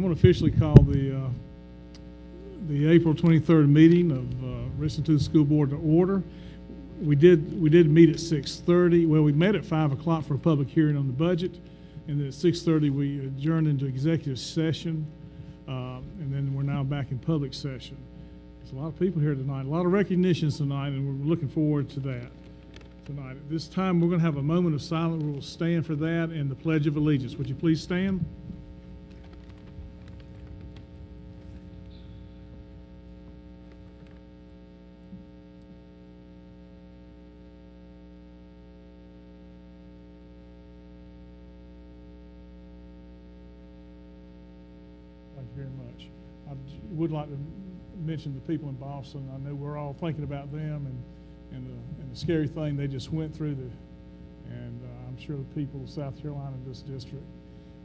I'm going to officially call the April 23rd meeting of Richland 2 School Board to order. We did meet at 6:30. Well, we met at 5 o'clock for a public hearing on the budget, and then at 6:30 we adjourned into executive session, and then we're now back in public session. There's a lot of people here tonight, a lot of recognitions tonight, and we're looking forward to that tonight. At this time, we're going to have a moment of silence. We'll stand for that and the Pledge of Allegiance. Would you please stand? Thank you very much. I would like to mention the people in Boston. I know we're all thinking about them and the scary thing they just went through. And I'm sure the people of South Carolina in this district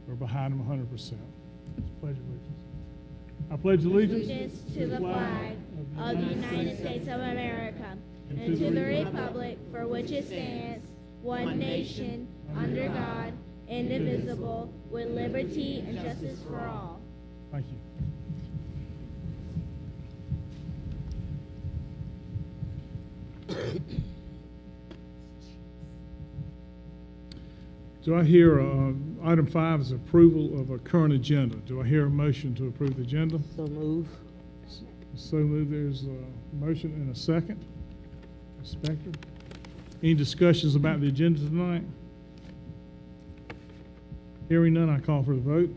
are behind them 100%. Pledge allegiance. I pledge allegiance to the flag of the United States of America and to the republic for which it stands, one nation, under God, indivisible, with liberty and justice for all. Thank you. Do I hear item 5 is approval of a current agenda? Do I hear a motion to approve the agenda? So move. So move. There's a motion and a second. Inspector. Any discussions about the agenda tonight? Hearing none, I call for the vote.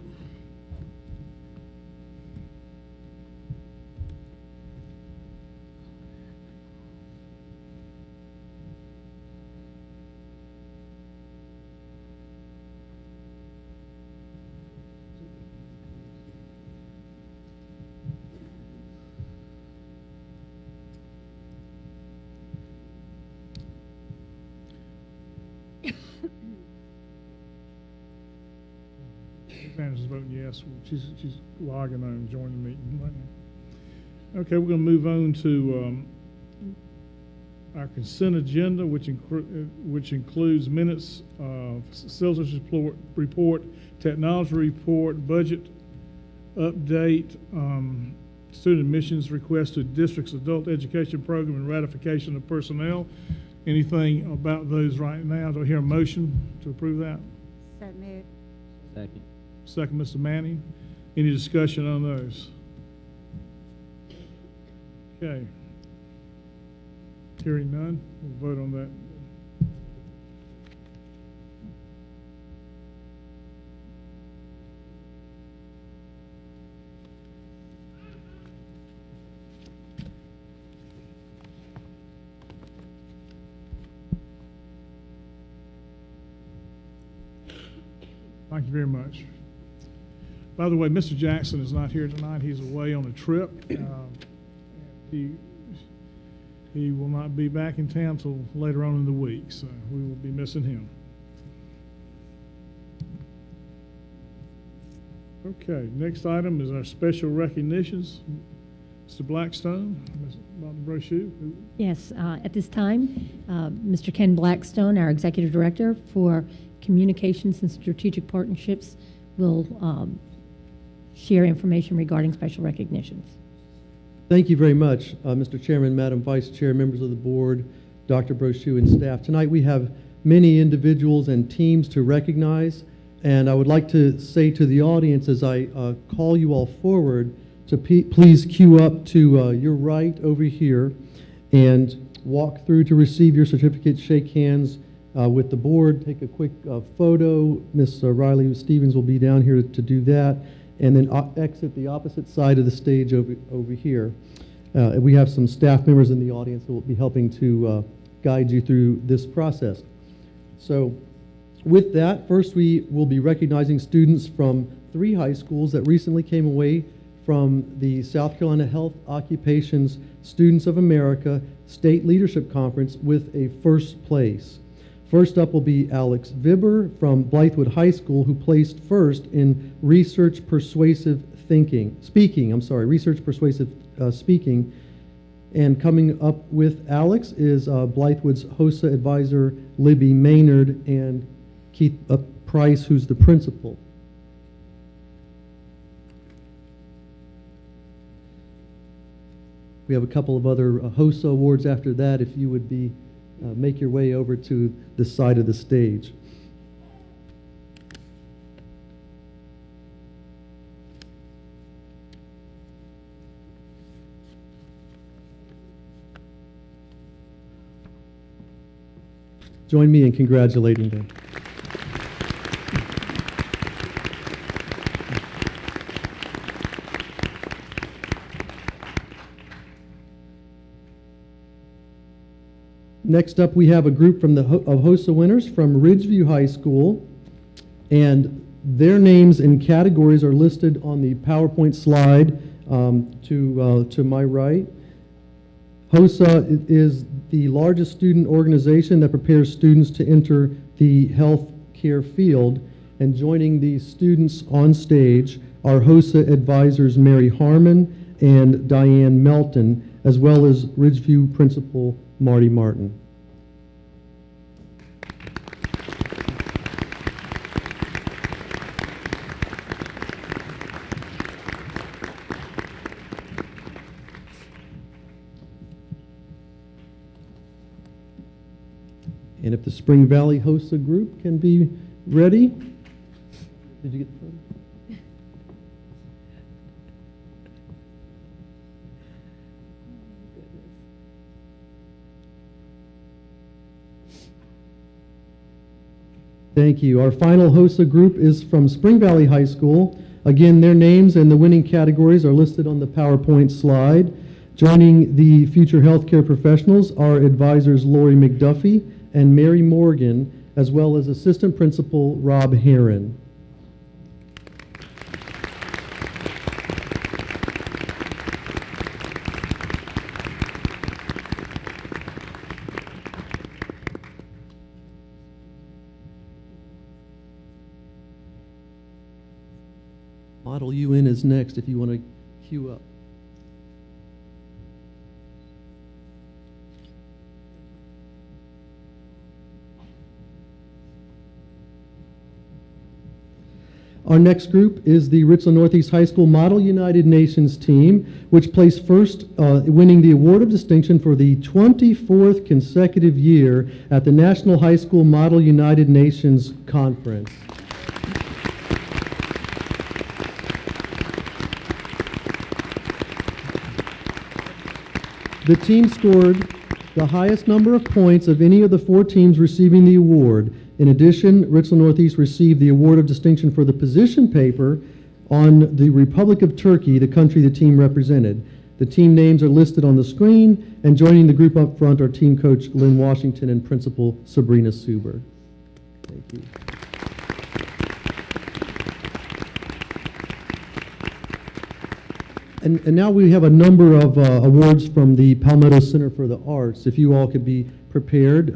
Sanders is voting yes. She's logging on and joining the meeting right now. Okay, we're going to move on to our consent agenda, which includes minutes of sales report, technology report, budget update, student admissions request to district's adult education program, and ratification of personnel. Anything about those right now? Do I hear a motion to approve that? So moved. Second. Second, Mr. Manning. Any discussion on those? Okay. Hearing none, we'll vote on that. Thank you very much. By the way, Mr. Jackson is not here tonight. He's away on a trip. He will not be back in town till later on in the week, so we will be missing him. Okay, next item is our special recognitions. Mr. Blackstone, Ms. Brochu. Yes, at this time, Mr. Ken Blackstone, our Executive Director for Communications and Strategic Partnerships, will share information regarding special recognitions. Thank you very much, Mr. Chairman, Madam Vice Chair, members of the board, Dr. Brochu, and staff. Tonight we have many individuals and teams to recognize, and I would like to say to the audience as I call you all forward to please queue up to your right over here and walk through to receive your certificate, shake hands with the board, take a quick photo. Ms. Riley Stevens will be down here to do that, and then exit the opposite side of the stage over here. We have some staff members in the audience who will be helping to guide you through this process. So with that, first we will be recognizing students from 3 high schools that recently came away from the South Carolina Health Occupations Students of America State Leadership Conference with a first place. First up will be Alex Vibber from Blythewood High School, who placed first in research persuasive speaking. And coming up with Alex is Blythewood's HOSA advisor, Libby Maynard, and Keith Price, who's the principal. We have a couple of other HOSA awards after that, if you would make your way over to the side of the stage. Join me in congratulating them. Next up, we have a group of HOSA winners from Ridgeview High School, and their names and categories are listed on the PowerPoint slide to my right. HOSA is the largest student organization that prepares students to enter the health care field, and joining the students on stage are HOSA advisors Mary Harmon and Diane Melton, as well as Ridgeview Principal Marty Martin. And if the Spring Valley HOSA group can be ready. Did you get the photo? Thank you. Our final HOSA group is from Spring Valley High School. Again, their names and the winning categories are listed on the PowerPoint slide. Joining the future healthcare professionals are advisors Lori McDuffie and Mary Morgan, as well as Assistant Principal Rob Heron. Model UN is next if you want to queue up. Our next group is the Richland Northeast High School Model United Nations team, which placed first, winning the Award of Distinction for the 24th consecutive year at the National High School Model United Nations Conference. The team scored the highest number of points of any of the 4 teams receiving the award. In addition, Richland Northeast received the Award of Distinction for the position paper on the Republic of Turkey, the country the team represented. The team names are listed on the screen, and joining the group up front are team coach Lynn Washington and principal Sabrina Suber. Thank you. And now we have a number of awards from the Palmetto Center for the Arts, if you all could be prepared.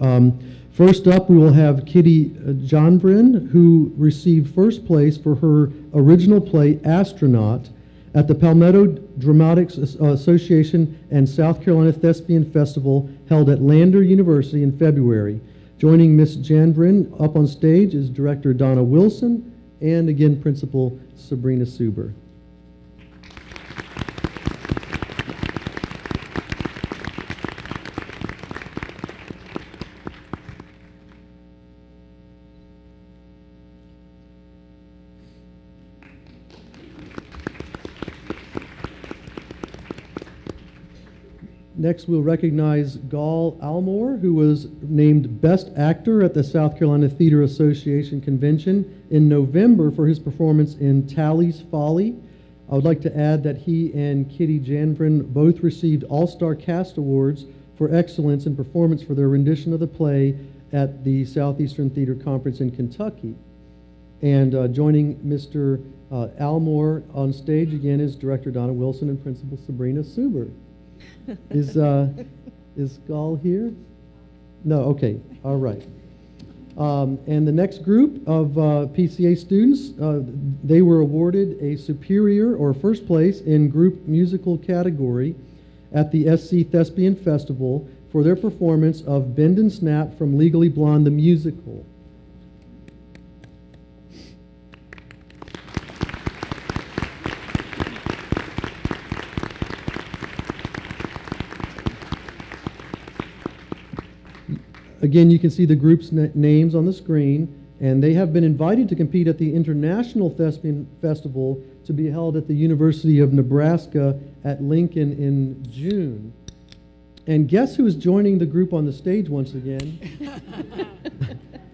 First up, we will have Kitty Johnbrin, who received first place for her original play, Astronaut, at the Palmetto Dramatics Association and South Carolina Thespian Festival held at Lander University in February. Joining Miss Johnbrin up on stage is Director Donna Wilson and, again, Principal Sabrina Suber. Next, we'll recognize Gal Almore, who was named Best Actor at the South Carolina Theater Association Convention in November for his performance in Tally's Folly. I would like to add that he and Kitty Janbrin both received All-Star Cast Awards for excellence in performance for their rendition of the play at the Southeastern Theater Conference in Kentucky. And joining Mr. Almore on stage again is Director Donna Wilson and Principal Sabrina Suber. Is Gal here? No, okay, all right. And the next group of PCA students, they were awarded a superior or first place in group musical category at the SC Thespian Festival for their performance of Bend and Snap from Legally Blonde the Musical. Again, you can see the group's names on the screen, and they have been invited to compete at the International Thespian Festival to be held at the University of Nebraska at Lincoln in June. And guess who is joining the group on the stage once again?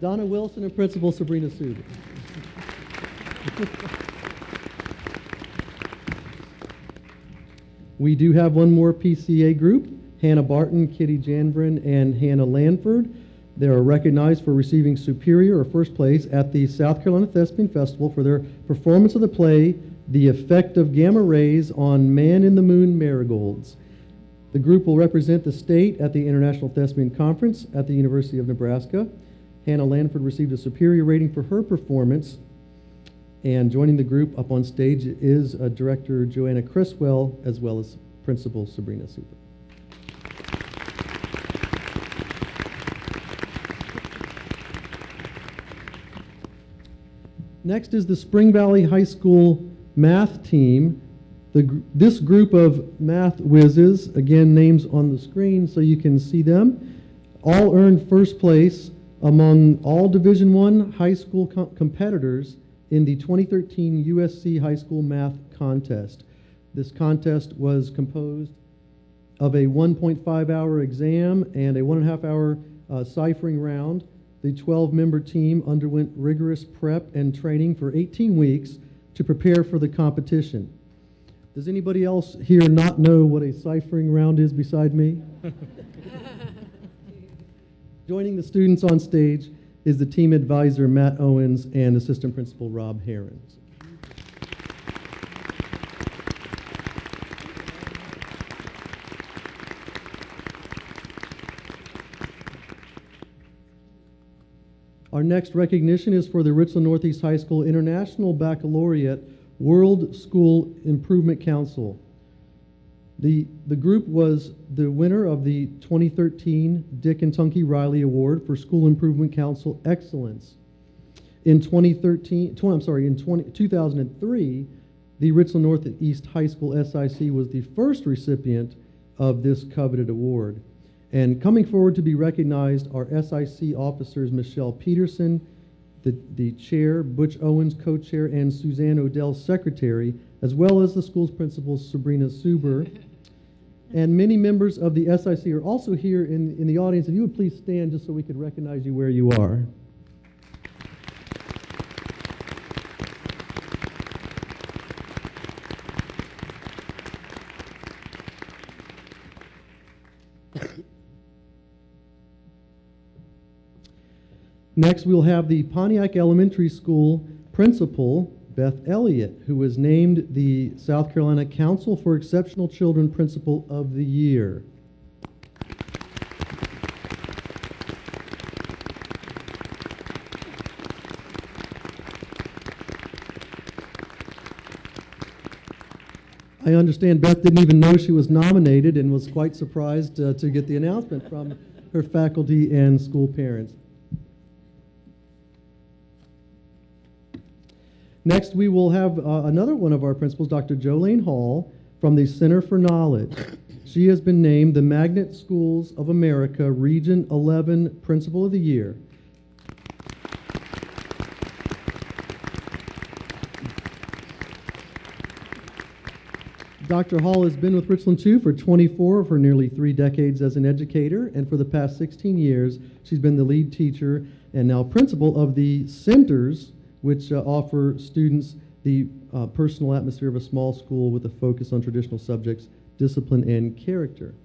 Donna Wilson and Principal Sabrina Suber. We do have one more PCA group, Hannah Barton, Kitty Janvrin, and Hannah Lanford. They are recognized for receiving superior or first place at the South Carolina Thespian Festival for their performance of the play, The Effect of Gamma Rays on Man in the Moon Marigolds. The group will represent the state at the International Thespian Conference at the University of Nebraska. Hannah Lanford received a superior rating for her performance. And joining the group up on stage is Director Joanna Criswell, as well as Principal Sabrina Suber. Next is the Spring Valley High School math team. This group of math whizzes, again, names on the screen so you can see them, all earned first place among all Division I high school competitors in the 2013 USC High School Math Contest. This contest was composed of a 1.5-hour exam and a 1.5-hour ciphering round. The 12-member team underwent rigorous prep and training for 18 weeks to prepare for the competition. Does anybody else here not know what a ciphering round is beside me? Joining the students on stage is the team advisor, Matt Owens, and assistant principal, Rob Herons. Our next recognition is for the Richland Northeast High School International Baccalaureate World School Improvement Council. The group was the winner of the 2013 Dick and Tunky Riley Award for School Improvement Council Excellence. In 2003, the Richland Northeast High School SIC was the first recipient of this coveted award. And coming forward to be recognized are SIC officers Michelle Peterson, the chair, Butch Owens, co-chair, and Suzanne Odell, secretary, as well as the school's principal, Sabrina Suber. And many members of the SIC are also here in the audience. If you would please stand just so we could recognize you where you are. Next, we'll have the Pontiac Elementary School principal, Beth Elliott, who was named the South Carolina Council for Exceptional Children Principal of the Year. I understand Beth didn't even know she was nominated and was quite surprised to get the announcement from her faculty and school parents. Next, we will have another one of our principals, Dr. Jolene Hall, from the Center for Knowledge. She has been named the Magnet Schools of America Region 11 Principal of the Year. Dr. Hall has been with Richland 2 for 24 of her nearly 3 decades as an educator, and for the past 16 years, she's been the lead teacher and now principal of the centers which offer students the personal atmosphere of a small school with a focus on traditional subjects, discipline, and character.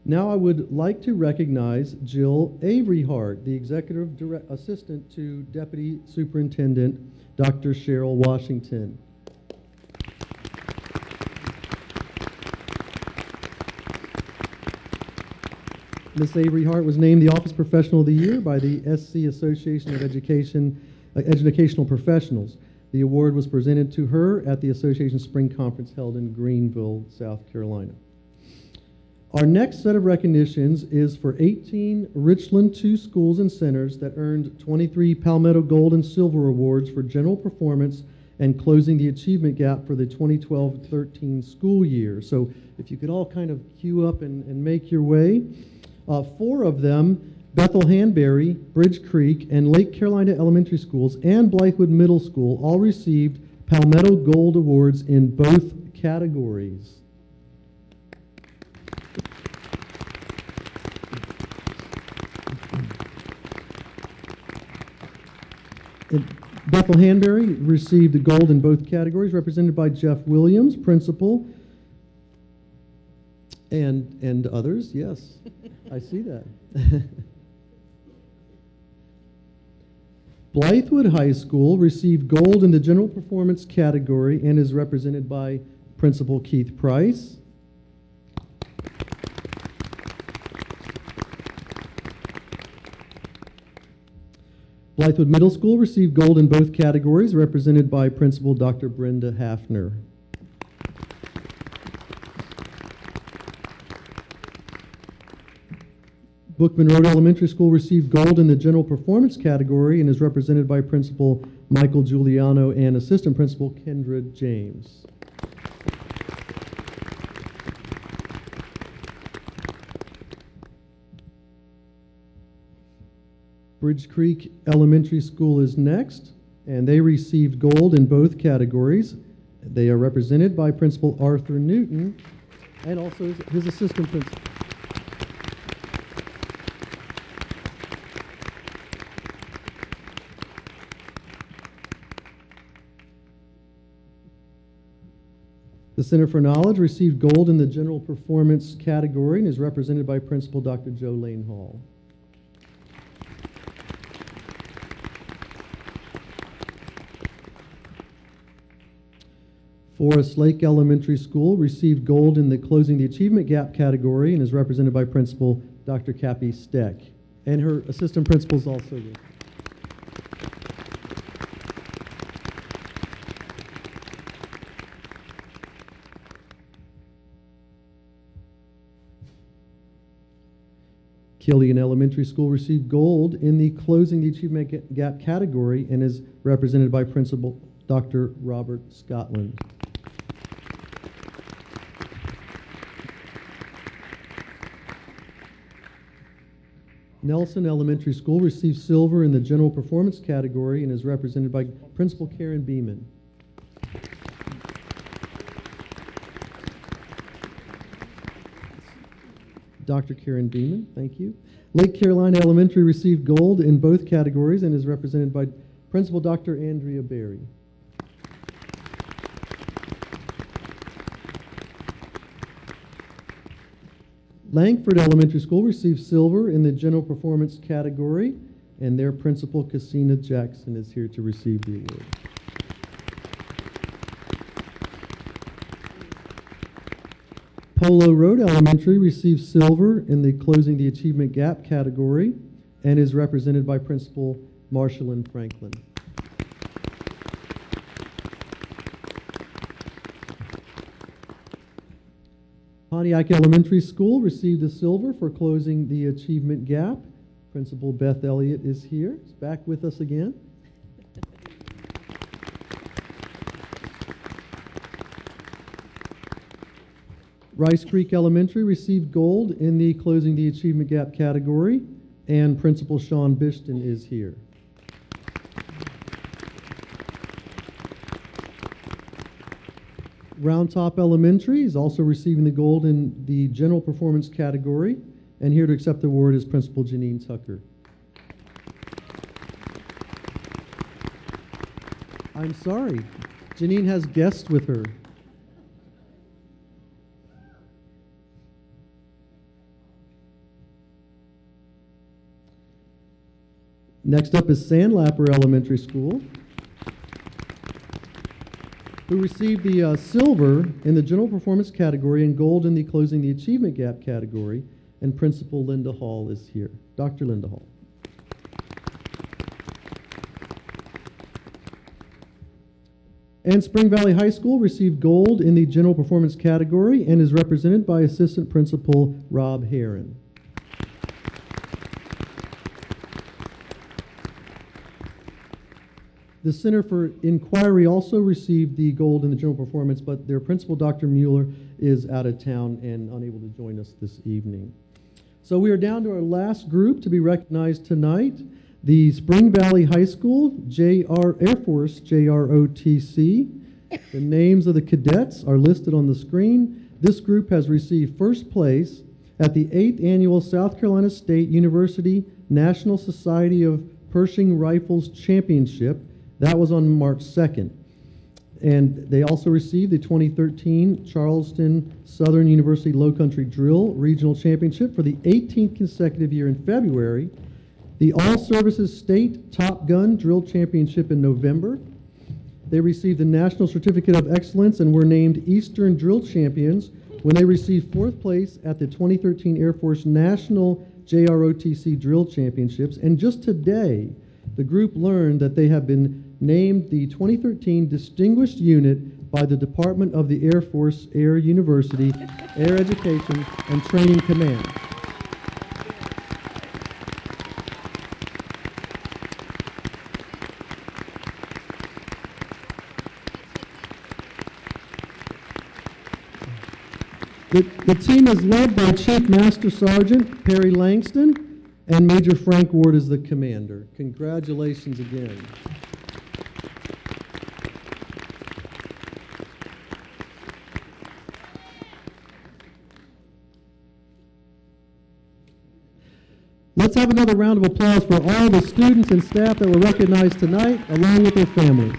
Now I would like to recognize Jill Avery Hart, the Executive Assistant to Deputy Superintendent Dr. Cheryl Washington. Ms. Avery Hart was named the Office Professional of the Year by the SC Association of Educational Professionals. The award was presented to her at the association's spring conference held in Greenville, South Carolina. Our next set of recognitions is for 18 Richland 2 schools and centers that earned 23 Palmetto Gold and Silver Awards for general performance and closing the achievement gap for the 2012-13 school year. So if you could all kind of queue up and make your way. Four of them, Bethel Hanbury, Bridge Creek, and Lake Carolina Elementary Schools, and Blythewood Middle School all received Palmetto Gold Awards in both categories. Bethel Hanbury received a gold in both categories, represented by Jeff Williams, principal, and others. Yes, I see that. Blythewood High School received gold in the general performance category and is represented by Principal Keith Price. Blythewood Middle School received gold in both categories, represented by Principal Dr. Brenda Hafner. Bookman Road Elementary School received gold in the general performance category and is represented by Principal Michael Giuliano and Assistant Principal Kendra James. Bridge Creek Elementary School is next, and they received gold in both categories. They are represented by Principal Arthur Newton and also his assistant principal. The Center for Knowledge received gold in the general performance category and is represented by Principal Dr. Joe Lane Hall. Forest Lake Elementary School received gold in the Closing the Achievement Gap category and is represented by Principal Dr. Cappy Steck. And her assistant principal is also there. Killian Elementary School received gold in the Closing the Achievement Gap category and is represented by Principal Dr. Robert Scotland. Nelson Elementary School received silver in the general performance category and is represented by Principal Karen Beeman. Dr. Karen Beeman, thank you. Lake Carolina Elementary received gold in both categories and is represented by Principal Dr. Andrea Berry. Langford Elementary School received silver in the general performance category, and their principal, Cassina Jackson, is here to receive the award. Polo Road Elementary received silver in the Closing the Achievement Gap category and is represented by Principal Marshalyn Franklin. Pontiac Elementary School received a silver for Closing the Achievement Gap. Principal Beth Elliott is here. She's back with us again. Rice Creek Elementary received gold in the Closing the Achievement Gap category, and Principal Sean Bishton is here. Round Top Elementary is also receiving the gold in the general performance category, and here to accept the award is Principal Janine Tucker. I'm sorry, Janine has guests with her. Next up is Sandlapper Elementary School, who received the silver in the general performance category and gold in the Closing the Achievement Gap category, and Principal Linda Hall is here. Dr. Linda Hall. And Spring Valley High School received gold in the general performance category and is represented by Assistant Principal Rob Heron. The Center for Inquiry also received the gold in the general performance, but their principal, Dr. Mueller, is out of town and unable to join us this evening. So we are down to our last group to be recognized tonight, the Spring Valley High School Air Force JROTC. The names of the cadets are listed on the screen. This group has received first place at the 8th Annual South Carolina State University National Society of Pershing Rifles Championship. That was on March 2nd. And they also received the 2013 Charleston Southern University Low Country Drill Regional Championship for the 18th consecutive year in February, the All Services State Top Gun Drill Championship in November. They received the National Certificate of Excellence and were named Eastern Drill Champions when they received fourth place at the 2013 Air Force National JROTC Drill Championships. And just today, the group learned that they have been named the 2013 Distinguished Unit by the Department of the Air Force Air University Air Education and Training Command. The team is led by Chief Master Sergeant Perry Langston, and Major Frank Ward is the commander. Congratulations again. Let's have another round of applause for all the students and staff that were recognized tonight, along with their families.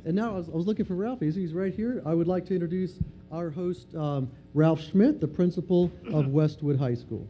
And now I was looking for Ralph. He's right here. I would like to introduce our host, Ralph Schmidt, the principal of Westwood High School.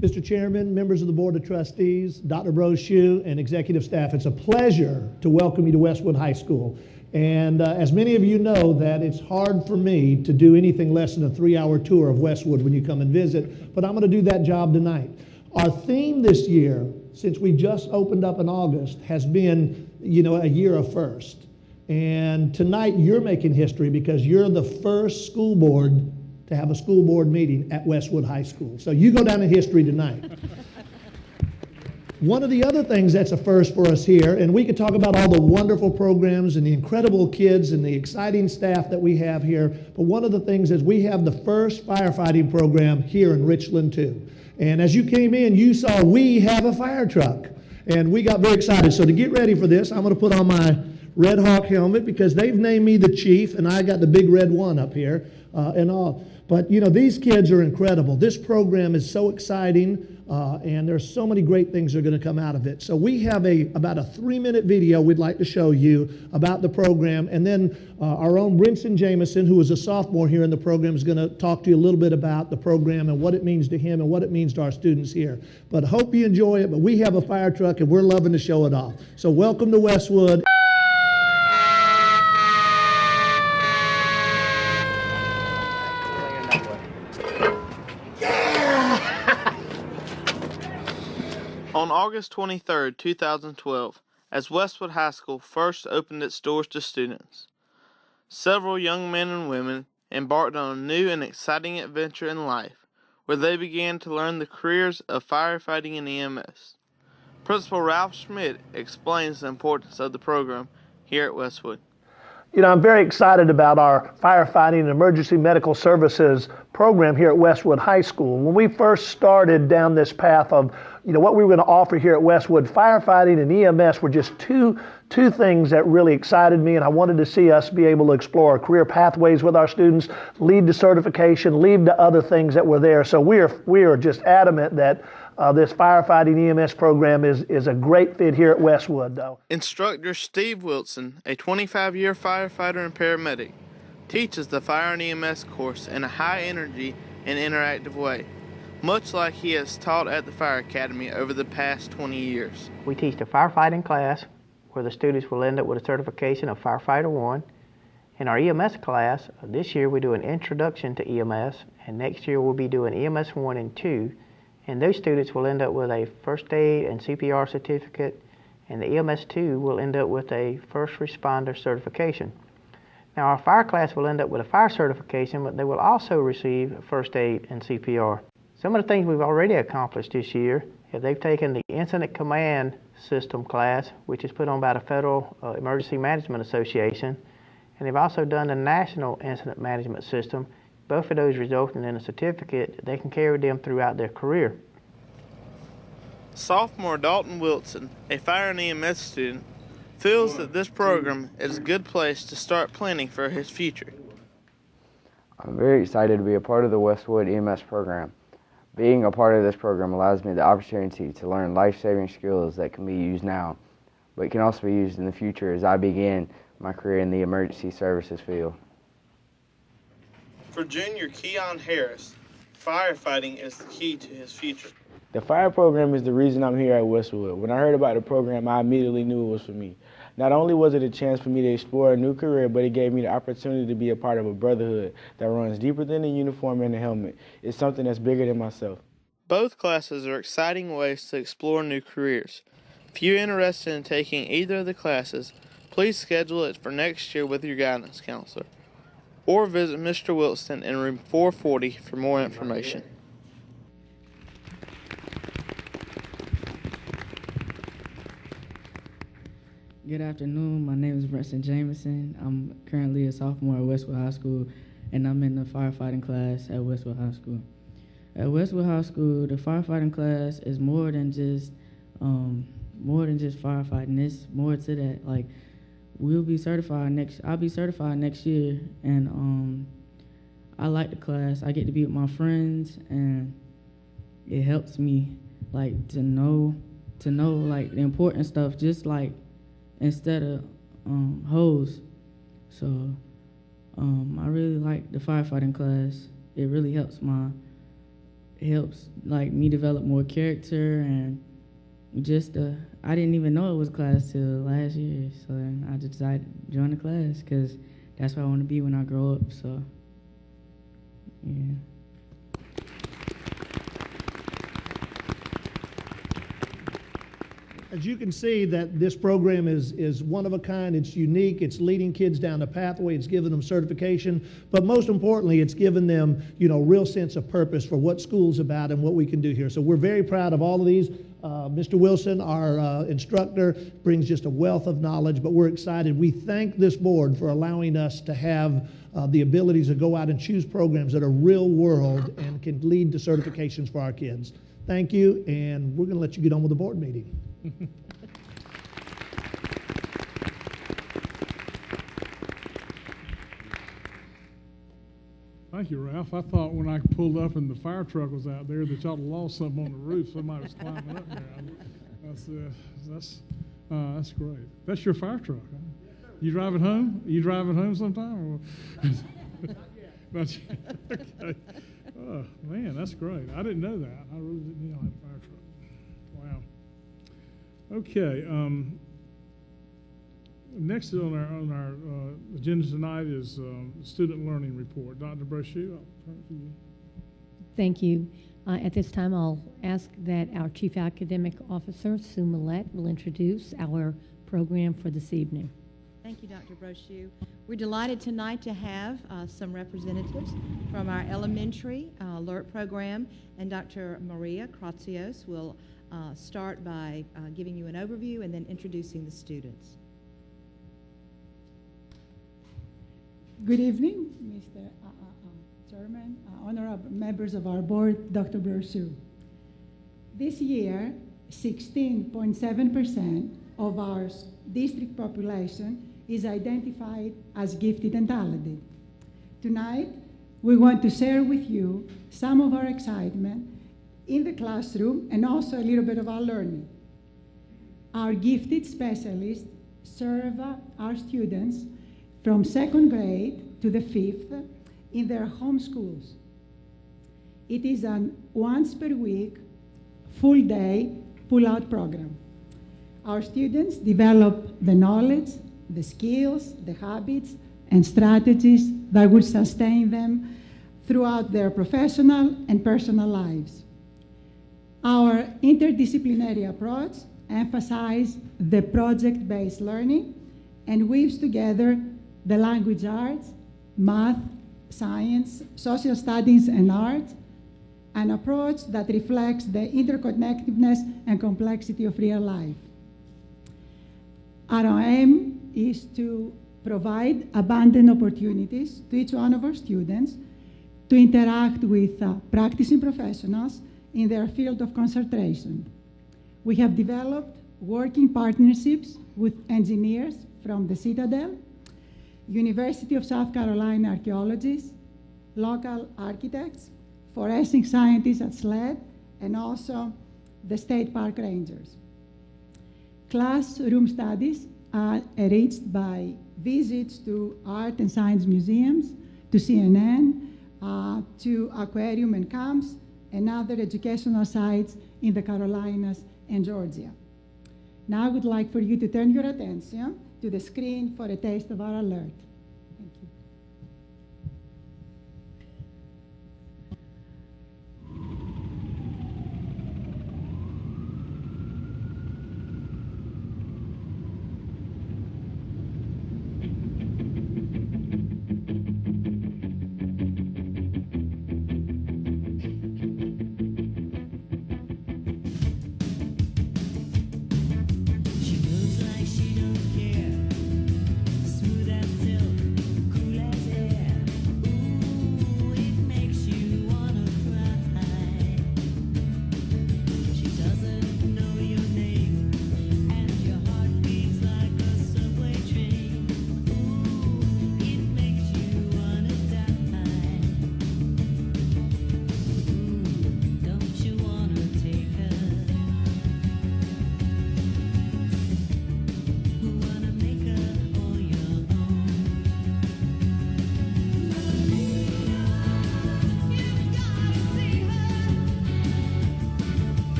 Mr. Chairman, members of the Board of Trustees, Dr. Brochu, and executive staff, it's a pleasure to welcome you to Westwood High School. And as many of you know, that it's hard for me to do anything less than a 3-hour tour of Westwood when you come and visit, but I'm going to do that job tonight. Our theme this year, since we just opened up in August, has been, a year of first. And tonight you're making history because you're the first school board to have a school board meeting at Westwood High School. So you go down in history tonight. One of the other things that's a first for us here, and we could talk about all the wonderful programs and the incredible kids and the exciting staff that we have here, but one of the things is we have the first firefighting program here in Richland too. And as you came in, you saw we have a fire truck. And we got very excited. So to get ready for this, I'm going to put on my Red Hawk helmet because they've named me the chief, and I got the big red one up here and all. But, these kids are incredible. This program is so exciting, and there's so many great things that are going to come out of it. So we have about a 3-minute video we'd like to show you about the program. And then our own Brinson Jameson, who is a sophomore here in the program, is going to talk to you a little bit about the program and what it means to him and what it means to our students here. But hope you enjoy it. But we have a fire truck, and we're loving to show it off. So welcome to Westwood. On August 23, 2012, as Westwood High School first opened its doors to students, several young men and women embarked on a new and exciting adventure in life, where they began to learn the careers of firefighting and EMS. Principal Ralph Schmidt explains the importance of the program here at Westwood. I'm very excited about our firefighting and emergency medical services program here at Westwood High School. When we first started down this path of, what we were going to offer here at Westwood, firefighting and EMS were just two things that really excited me, and I wanted to see us be able to explore career pathways with our students, lead to certification, lead to other things that were there. So we are just adamant that this firefighting EMS program is a great fit here at Westwood, though. Instructor Steve Wilson, a 25-year firefighter and paramedic, teaches the fire and EMS course in a high-energy and interactive way, much like he has taught at the Fire Academy over the past 20 years. We teach the firefighting class, where the students will end up with a certification of Firefighter 1. In our EMS class, this year we do an introduction to EMS, and next year we'll be doing EMS 1 and 2. And those students will end up with a first aid and CPR certificate, and the EMS 2 will end up with a first responder certification. Now, our fire class will end up with a fire certification, but they will also receive first aid and CPR. Some of the things we've already accomplished this year is they've taken the Incident Command System class, which is put on by the Federal Emergency Management Association, and they've also done the National Incident Management System, both of those resulting in a certificate they can carry them throughout their career. Sophomore Dalton Wilson, a fire and EMS student, feels that this program is a good place to start planning for his future. I'm very excited to be a part of the Westwood EMS program. Being a part of this program allows me the opportunity to learn life-saving skills that can be used now, but can also be used in the future as I begin my career in the emergency services field. For junior Keon Harris, firefighting is the key to his future. The fire program is the reason I'm here at Westwood. When I heard about the program, I immediately knew it was for me. Not only was it a chance for me to explore a new career, but it gave me the opportunity to be a part of a brotherhood that runs deeper than the uniform and the helmet. It's something that's bigger than myself. Both classes are exciting ways to explore new careers. If you're interested in taking either of the classes, please schedule it for next year with your guidance counselor, or visit Mr. Wilson in room 440 for more information. Good afternoon. My name is Preston Jameson. I'm currently a sophomore at Westwood High School, and I'm in the firefighting class at Westwood High School. At Westwood High School, the firefighting class is more than just firefighting. It's more to that. Like, I'll be certified next year, and I like the class. I get to be with my friends, and it helps me like to know like the important stuff, just like instead of hose. So I really like the firefighting class. It really helps like me develop more character, and just I didn't even know it was a class till last year, so then I just decided to join the class because that's what I want to be when I grow up. So yeah. As you can see, that this program is one of a kind. It's unique. It's leading kids down the pathway. It's giving them certification, but most importantly, it's given them, real sense of purpose for what school's about and what we can do here. So we're very proud of all of these. Mr. Wilson, our instructor, brings just a wealth of knowledge, but we're excited. We thank this board for allowing us to have the abilities to go out and choose programs that are real world and can lead to certifications for our kids. Thank you, and we're going to let you get on with the board meeting. Thank you, Ralph. I thought when I pulled up and the fire truck was out there that y'all had lost something on the roof. Somebody was climbing up there. That's great. That's your fire truck, huh? You drive it home? You drive it home sometime? Not yet. Okay. Oh, man, that's great. I didn't know that. I really didn't know I had a fire truck. Wow. Okay. Next on our agenda tonight is student learning report. Dr. Brochu, I'll turn it to you. Thank you. At this time, I'll ask that our Chief Academic Officer, Sue Millette, will introduce our program for this evening. Thank you, Dr. Brochu. We're delighted tonight to have some representatives from our elementary alert program, and Dr. Maria Kratsios will start by giving you an overview and then introducing the students. Good evening, Mr. Chairman, honorable members of our board, Dr. Brochu. This year, 16.7% of our district population is identified as gifted and talented. Tonight, we want to share with you some of our excitement in the classroom and also a little bit of our learning. Our gifted specialists serve our students from 2nd grade to the 5th in their home schools. It is an once per week, full day pull-out program. Our students develop the knowledge, the skills, the habits, and strategies that will sustain them throughout their professional and personal lives. Our interdisciplinary approach emphasizes the project-based learning and weaves together the language arts, math, science, social studies, and art, an approach that reflects the interconnectedness and complexity of real life. Our aim is to provide abundant opportunities to each one of our students to interact with practicing professionals in their field of concentration. We have developed working partnerships with engineers from the Citadel, University of South Carolina archaeologists, local architects, forensic scientists at SLED, and also the State Park Rangers. Classroom studies are enriched by visits to art and science museums, to CNN, to aquarium and camps, and other educational sites in the Carolinas and Georgia. Now I would like for you to turn your attention to the screen for a taste of our alert. Thank you.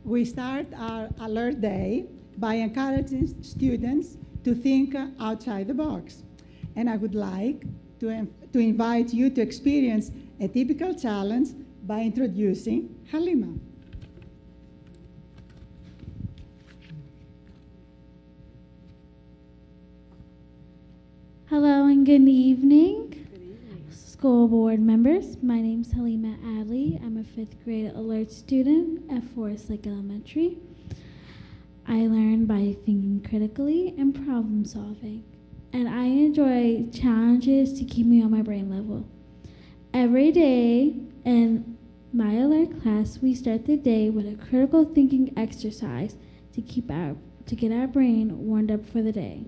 We start our alert day by encouraging students to think outside the box. And I would like to invite you to experience a typical challenge by introducing Halima. Hello and good evening. School board members. My name is Halima Adley. I'm a 5th grade alert student at Forest Lake Elementary. I learn by thinking critically and problem solving, and I enjoy challenges to keep me on my brain level. Every day in my alert class, we start the day with a critical thinking exercise to get our brain warmed up for the day.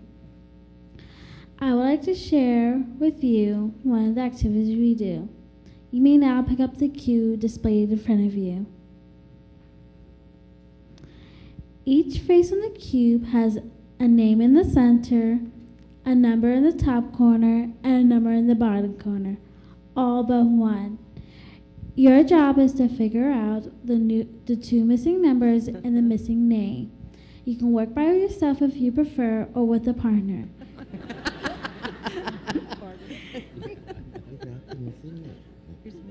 I would like to share with you one of the activities we do. You may now pick up the cue displayed in front of you. Each face on the cube has a name in the center, a number in the top corner, and a number in the bottom corner, all but one. Your job is to figure out the two missing numbers and the missing name. You can work by yourself if you prefer, or with a partner.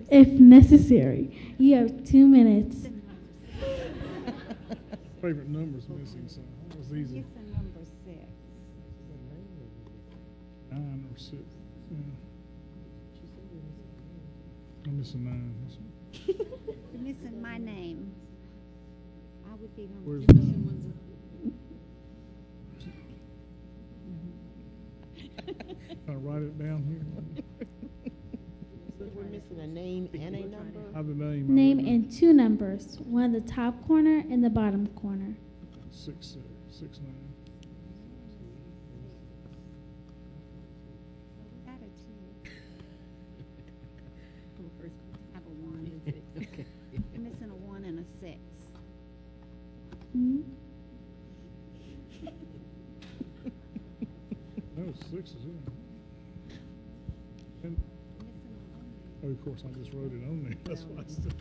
If necessary, you have 2 minutes. Favorite number's missing, so that was easy. Missing number 6. 9 or 6. Yeah. I'm missing 9. You're missing my name. I would be number Where's 6. 9? Can I write it down here? We're missing a name and a number. I have a name. Name and 2 numbers, one in the top corner and the bottom corner. 6, 6, 9. Got a 2. I have a 1. Okay. I'm missing a 1 and a 6. Mm-hmm. No, 6 is in. And, oh, of course, I just wrote it on there. That's why I said.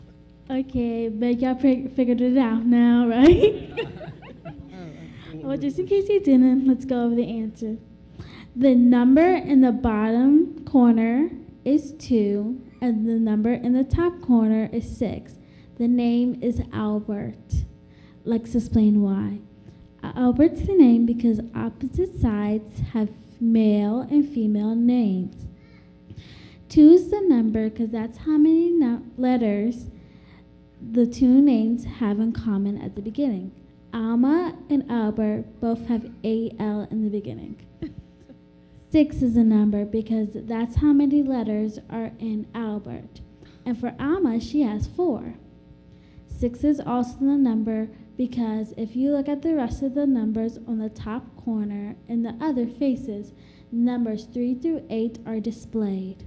Okay, but y'all figured it out now, right? Well, just in case you didn't, let's go over the answer. The number in the bottom corner is 2, and the number in the top corner is 6. The name is Albert. Let's explain why. Albert's the name because opposite sides have male and female names. 2 is the number because that's how many letters the 2 names have in common at the beginning. Alma and Albert both have A-L in the beginning. 6 is a number because that's how many letters are in Albert. And for Alma, she has 4. 6 is also the number because if you look at the rest of the numbers on the top corner in the other faces, numbers 3 through 8 are displayed.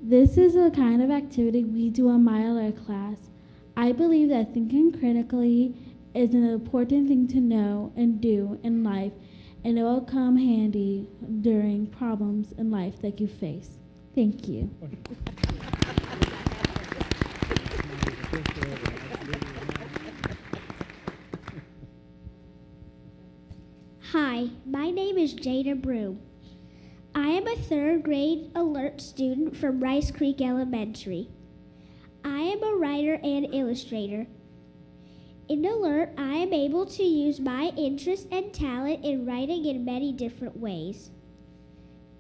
This is a kind of activity we do in my alert class. I believe that thinking critically is an important thing to know and do in life, and it will come handy during problems in life that you face. Thank you. Hi, my name is Jada Broom. I am a 3rd grade alert student from Rice Creek Elementary. I am a writer and illustrator. In Alert, I am able to use my interest and talent in writing in many different ways.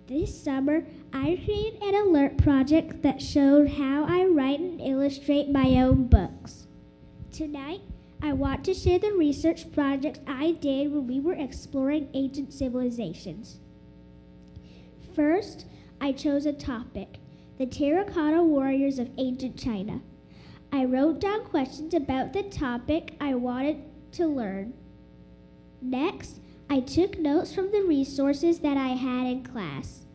This summer, I created an alert project that showed how I write and illustrate my own books. Tonight, I want to share the research project I did when we were exploring ancient civilizations. First, I chose a topic, the terracotta warriors of ancient China. I wrote down questions about the topic I wanted to learn. Next, I took notes from the resources that I had in class.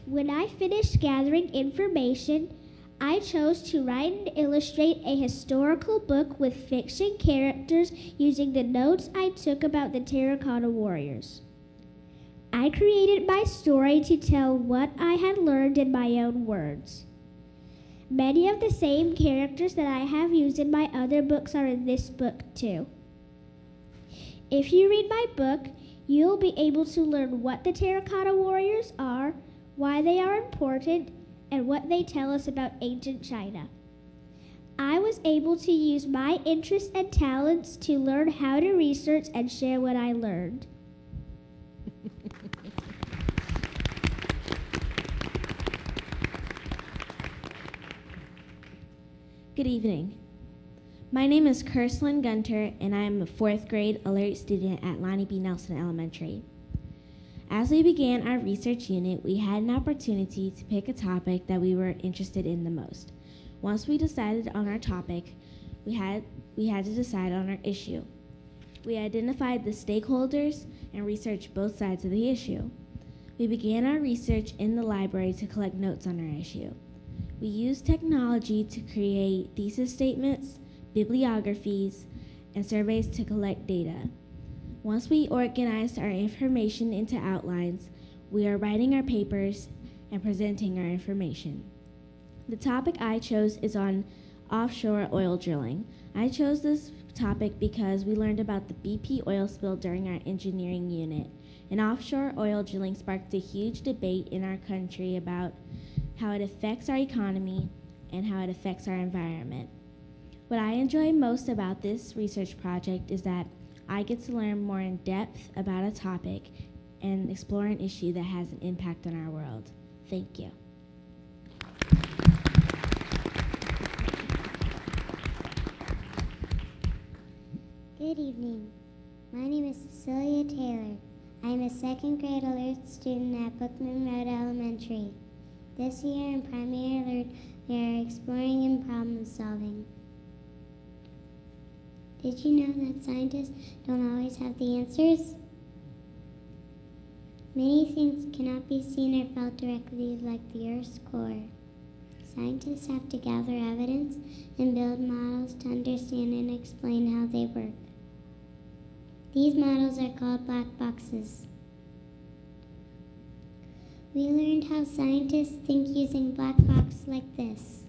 When I finished gathering information, I chose to write and illustrate a historical book with fiction characters using the notes I took about the terracotta warriors. I created my story to tell what I had learned in my own words. Many of the same characters that I have used in my other books are in this book too. If you read my book, you'll be able to learn what the terracotta warriors are, why they are important, and what they tell us about ancient China. I was able to use my interests and talents to learn how to research and share what I learned. Good evening. My name is Kerslyn Gunter, and I am a 4th grade alert student at Lonnie B. Nelson Elementary. As we began our research unit, we had an opportunity to pick a topic that we were interested in the most. Once we decided on our topic, we had to decide on our issue. We identified the stakeholders and researched both sides of the issue. We began our research in the library to collect notes on our issue. We used technology to create thesis statements, bibliographies, and surveys to collect data. Once we organized our information into outlines, we are writing our papers and presenting our information. The topic I chose is on offshore oil drilling. I chose this topic because we learned about the BP oil spill during our engineering unit. And offshore oil drilling sparked a huge debate in our country about how it affects our economy and how it affects our environment. What I enjoy most about this research project is that I get to learn more in depth about a topic and explore an issue that has an impact on our world. Thank you. Good evening. My name is Cecilia Taylor. I am a second grade alert student at Bookman Road Elementary. This year in Primary Alert, we are exploring and problem solving. Did you know that scientists don't always have the answers? Many things cannot be seen or felt directly, like the Earth's core. Scientists have to gather evidence and build models to understand and explain how they work. These models are called black boxes. We learned how scientists think using black boxes like this.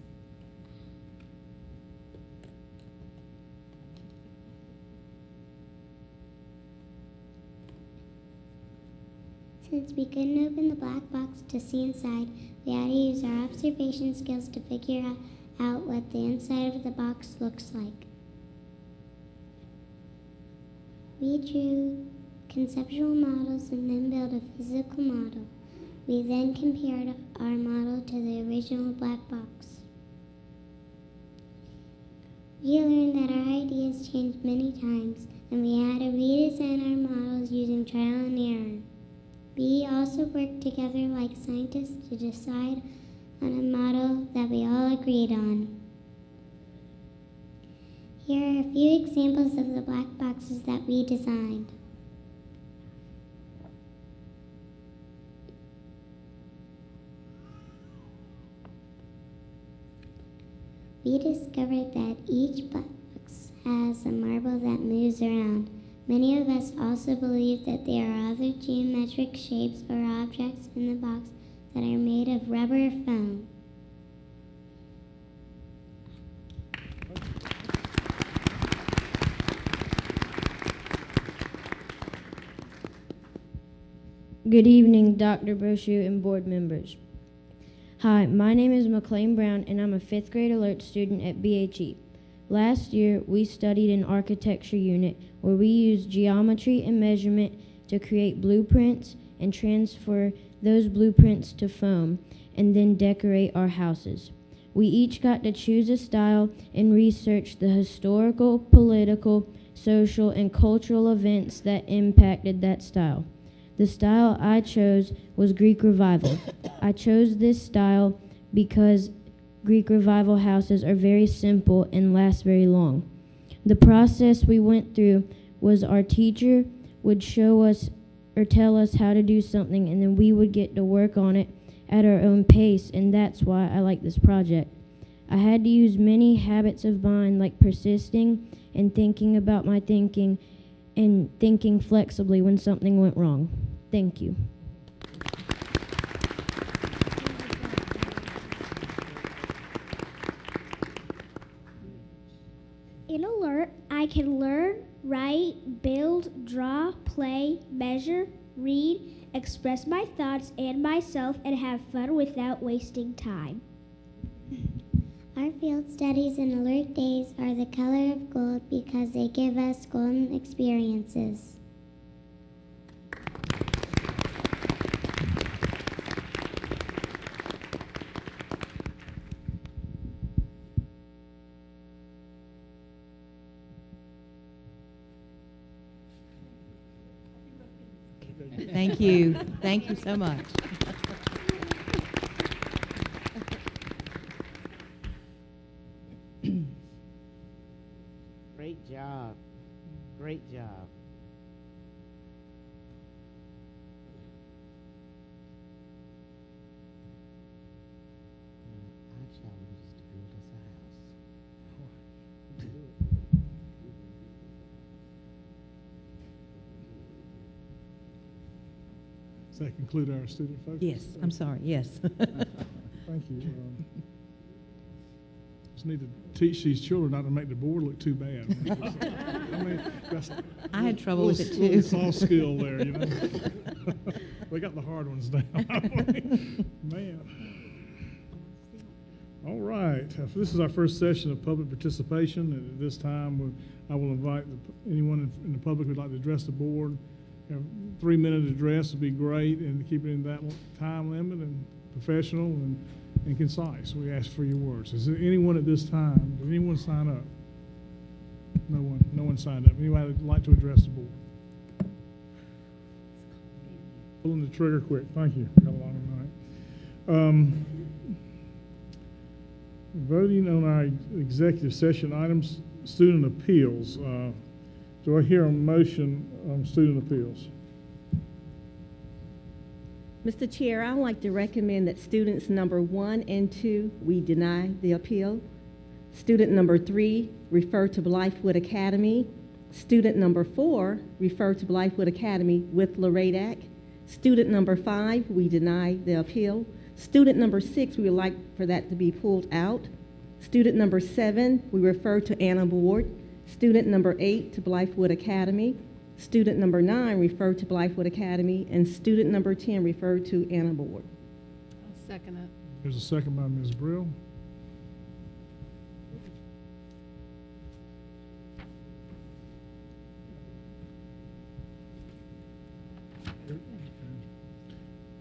Since we couldn't open the black box to see inside, we had to use our observation skills to figure out what the inside of the box looks like. We drew conceptual models and then built a physical model. We then compared our model to the original black box. We learned that our ideas changed many times, and we had to redesign our models using trial and error. We also worked together like scientists to decide on a model that we all agreed on. Here are a few examples of the black boxes that we designed. We discovered that each box has a marble that moves around. Many of us also believe that there are other geometric shapes or objects in the box that are made of rubber or foam. Good evening, Dr. Brochu and board members. Hi, my name is McLean Brown, and I'm a 5th grade alert student at BHE. Last year, we studied an architecture unit where we used geometry and measurement to create blueprints and transfer those blueprints to foam and then decorate our houses. We each got to choose a style and research the historical, political, social, and cultural events that impacted that style. The style I chose was Greek Revival. I chose this style because Greek Revival houses are very simple and last very long. The process we went through was our teacher would show us or tell us how to do something, and then we would get to work on it at our own pace, and that's why I like this project. I had to use many habits of mine like persisting and thinking about my thinking and thinking flexibly when something went wrong. Thank you. In Alert, I can learn, write, build, draw, play, measure, read, express my thoughts and myself, and have fun without wasting time. Our field studies and alert days are the color of gold because they give us golden experiences. Thank you. Thank you so much. Great job. Great job. I challenge us to build us a house. Does that conclude our student focus? Yes, I'm sorry, yes. Thank you. Just need to teach these children not to make the board look too bad. I mean, that's I had trouble with it little too. soft skill there, you know. We got the hard ones down. Man. All right. This is our first session of public participation. At this time, I will invite anyone in the public who would like to address the board. A 3-minute address would be great, and keep it in that time limit and professional and concise. We ask for your words. Is there anyone at this time? Did anyone sign up? No one. No one signed up. Anybody would like to address the board? Pulling the trigger quick. Thank you. Got a long night. Voting on our executive session items, student appeals. Do I hear a motion on student appeals? Mr. Chair, I'd like to recommend that students number 1 and 2, we deny the appeal. Student number 3, refer to Blythewood Academy. Student number 4, refer to Blythewood Academy with LRADAC. Student number 5, we deny the appeal. Student number 6, we would like for that to be pulled out. Student number 7, we refer to Anna Board. Student number 8 to Blythewood Academy. Student number 9 refer to Blythewood Academy. And student number 10 refer to Anna Board. I'll second it. There's a second by Ms. Brill.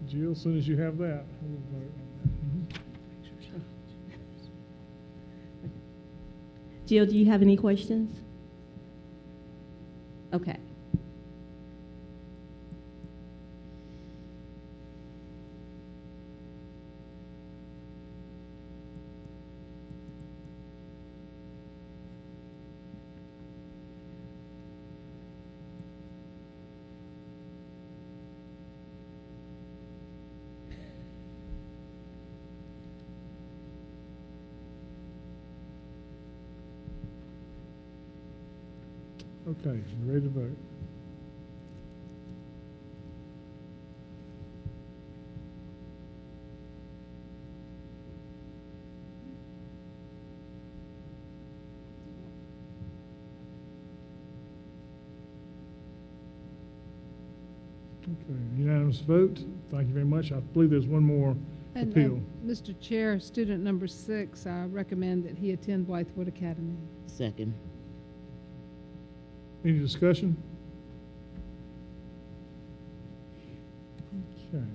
Jill, as soon as you have that, we'll vote on that. Jill, do you have any questions? Okay. Okay, ready to vote. Okay, unanimous vote. Thank you very much. I believe there's one more appeal. Mr. Chair, student number 6, I recommend that he attend Blythewood Academy. Second. Any discussion? Okay.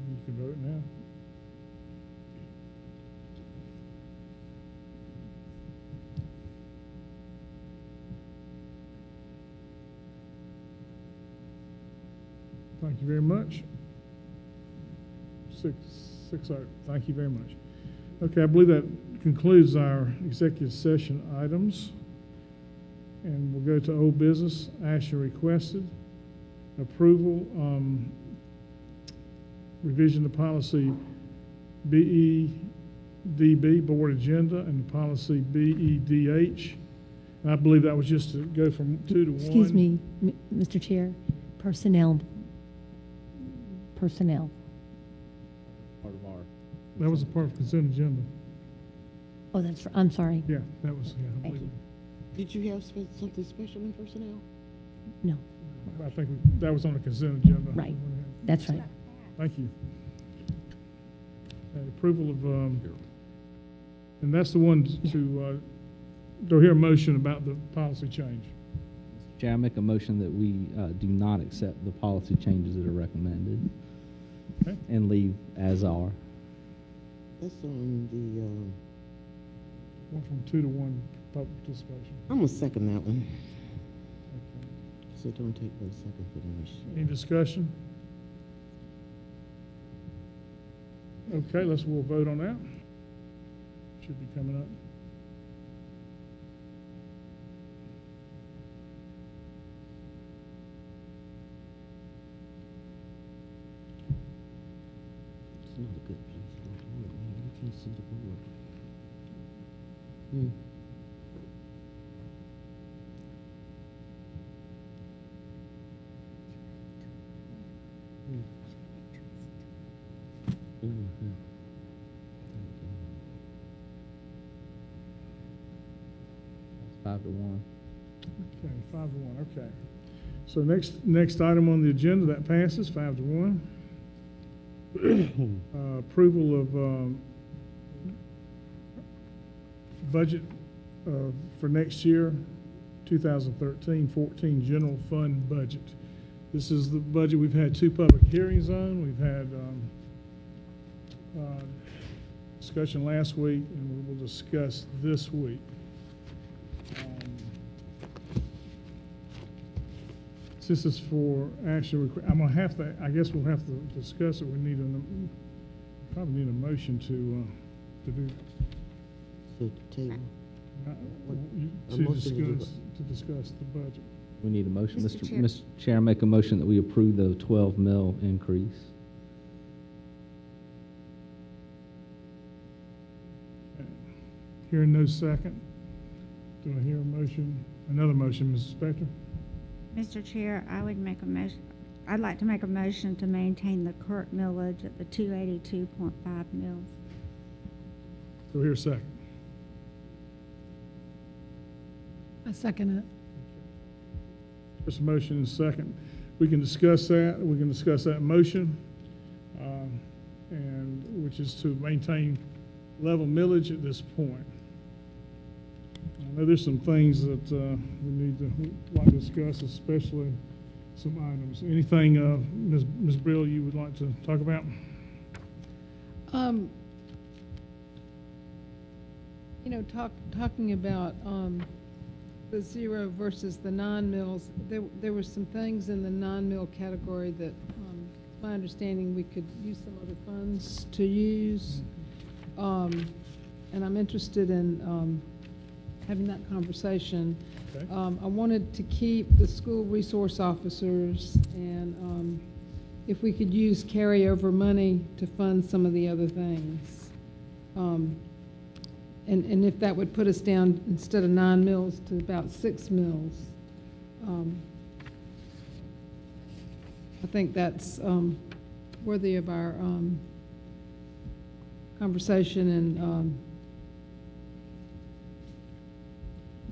You can vote now. Thank you very much. 6-0. Thank you very much. Okay, I believe that concludes our executive session items. And we'll go to old business. Action requested. Approval, revision to policy BEDB, board agenda, and policy BEDH. And I believe that was just to go from 2 to 1. Excuse me, Mr. Chair, personnel. Part of our. That was a part of consent agenda. Oh, I'm sorry. Yeah, that was, yeah. I Thank believe you. Did you have something special in personnel? No. I think that was on the consent agenda. Right. That's right. Thank you. Approval of, and that's the one to, do I hear a motion about the policy change? Mr. Chair, I make a motion that we do not accept the policy changes that are recommended. Okay. And leave as are. That's on the, One from 2 to 1 public participation. I'm gonna second that one. So don't take but a second for them to Any discussion? Okay, we'll vote on that. Should be coming up. That's not a good place to go to work, man. You can't see the board. Hmm. Mm-hmm. That's 5-1. Okay, 5-1, okay. So next item on the agenda, that passes 5-1. Approval of budget for next year, 2013-14 general fund budget. This is the budget we've had 2 public hearings on. We've had discussion last week, and we will discuss this week. This is for action. I'm gonna have to. I guess we'll have to discuss it. We need probably need a motion to do So table. to discuss the budget. We need a motion. Mr. Chair. Mr. Chair, I make a motion that we approve the 12 mil increase. Okay. Hearing no second. Do I hear a motion? Another motion, Mrs. Spector? Mr. Chair, I would make a motion. I'd like to make a motion to maintain the current millage at the 282.5 mils. Do I hear a second? I second it. There's a motion and a second. We can discuss that. We can discuss that motion, and which is to maintain level millage at this point. I know there's some things that we'd like to discuss, especially some items. Anything, Ms. Brill, you would like to talk about? You know, talking about the 0 versus the non-mills, there were some things in the non-mill category that, my understanding, we could use some other funds to use. And I'm interested in having that conversation. Okay. I wanted to keep the school resource officers, and if we could use carryover money to fund some of the other things. And if that would put us down, instead of 9 mills, to about 6 mills. I think that's worthy of our conversation. And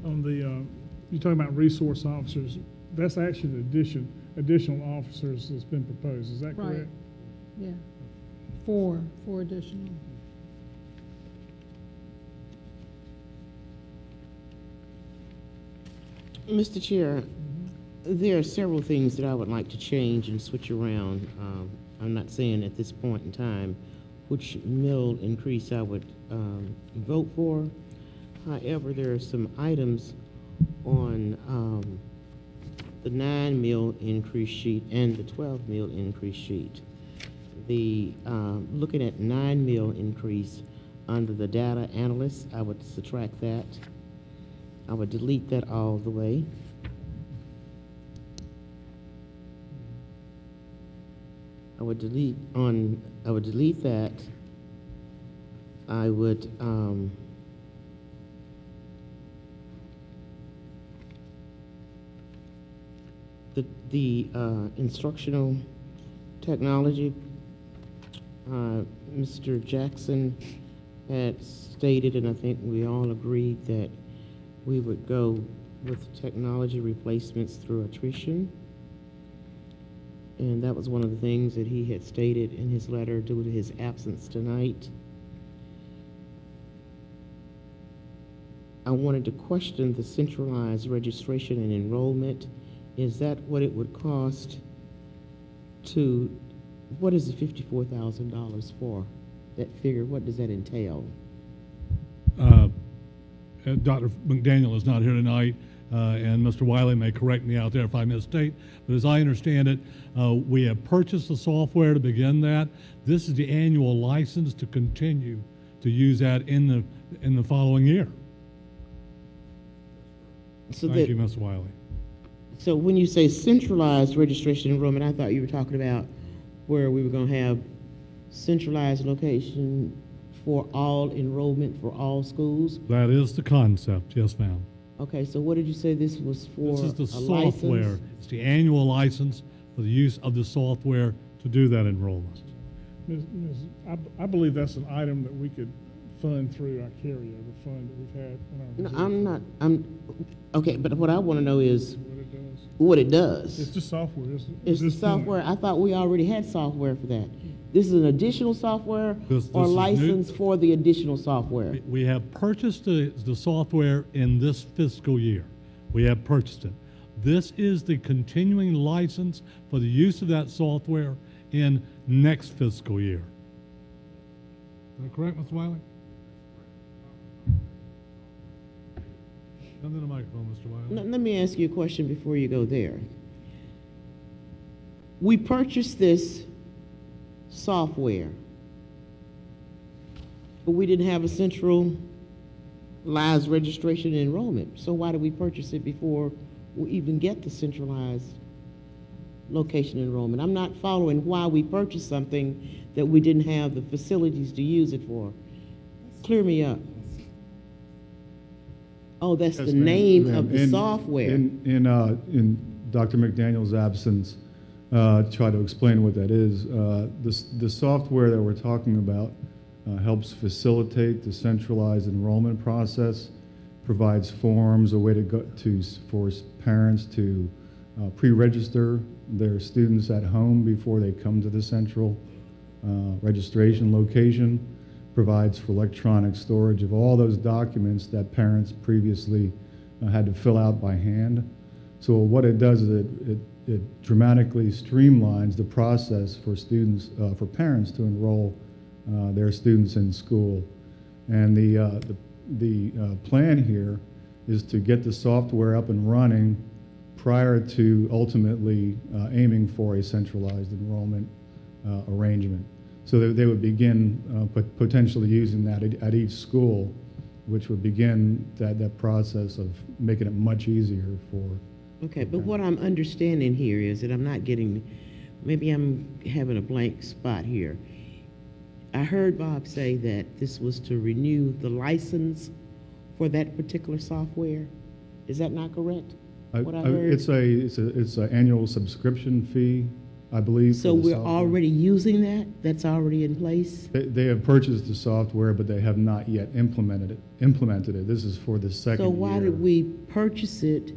On the, you're talking about resource officers. That's actually the additional officers that's been proposed. Is that correct? right, yeah, 4 additional. Mr. Chair, there are several things that I would like to change and switch around. I'm not saying at this point in time which mill increase I would vote for. However, there are some items on the 9 mil increase sheet and the 12 mil increase sheet. The looking at 9 mil increase under the data analyst, I would subtract that. I would delete that all the way. I would delete that. I would the instructional technology, Mr. Jackson had stated, and I think we all agreed, that we would go with technology replacements through attrition. And that was one of the things that he had stated in his letter due to his absence tonight. I wanted to question the centralized registration and enrollment. Is that what it would cost to, what is the $54,000 for? That figure, what does that entail? Dr. McDaniel is not here tonight, and Mr. Wiley may correct me out there if I misstate, but as I understand it, we have purchased the software to begin that. This is the annual license to continue to use that in the following year. So Thank you, Mr. Wiley. So when you say centralized registration enrollment, I thought you were talking about where we were going to have centralized location for all enrollment for all schools? That is the concept, yes, ma'am. Okay, so what did you say this was for? This is the a software. license? It's the annual license for the use of the software to do that enrollment. I believe that's an item that we could fund through our carryover fund that we've had in our reserve. Okay, but what I want to know is What it does. what it does. It's just software. It's the software. I thought we already had software for that. This is an additional software This or is new. license for the additional software? We have purchased the software in this fiscal year. We have purchased it. This is the continuing license for the use of that software in next fiscal year. Is that correct, Mr. Wiley? Come to the microphone, Mr. Wiley. Let me ask you a question before you go there. We purchased this software, but we didn't have a centralized registration and enrollment. So why did we purchase it before we even get the centralized location enrollment? I'm not following why we purchased something that we didn't have the facilities to use it for. Clear me up. Oh, that's Yes, the ma'am. name Ma'am. of the software. In Dr. McDaniel's absence, try to explain what that is. The software that we're talking about helps facilitate the centralized enrollment process, provides forms, a way to go for parents to pre-register their students at home before they come to the central registration location, provides for electronic storage of all those documents that parents previously had to fill out by hand. So what it does is it dramatically streamlines the process for students, for parents to enroll their students in school. And the plan here is to get the software up and running prior to ultimately aiming for a centralized enrollment arrangement. So that they would begin potentially using that at each school, which would begin that process of making it much easier for. Okay, but what I'm understanding here is that I'm not getting, maybe I'm having a blank spot here. I heard Bob say that this was to renew the license for that particular software. Is that not correct? What I heard? It's an annual subscription fee, I believe. So we're already using that? That's already in place? They have purchased the software, but they have not yet implemented it. This is for the second year. So why did we purchase it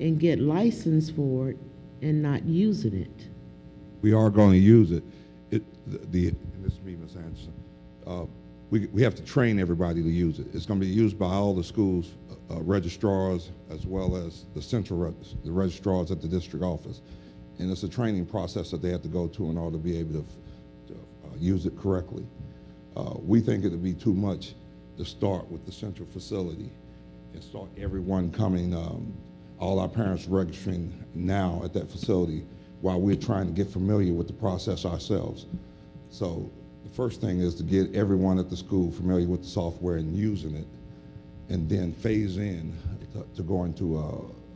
and get license for it and not using it? We are going to use it. And this is me, Ms. Anderson. We have to train everybody to use it. It's going to be used by all the schools, registrars, as well as the registrars at the district office. And it's a training process that they have to go to in order to be able to use it correctly. We think it would be too much to start with the central facility and start everyone coming, all our parents registering now at that facility while we're trying to get familiar with the process ourselves. So the first thing is to get everyone at the school familiar with the software and using it, and then phase in to go into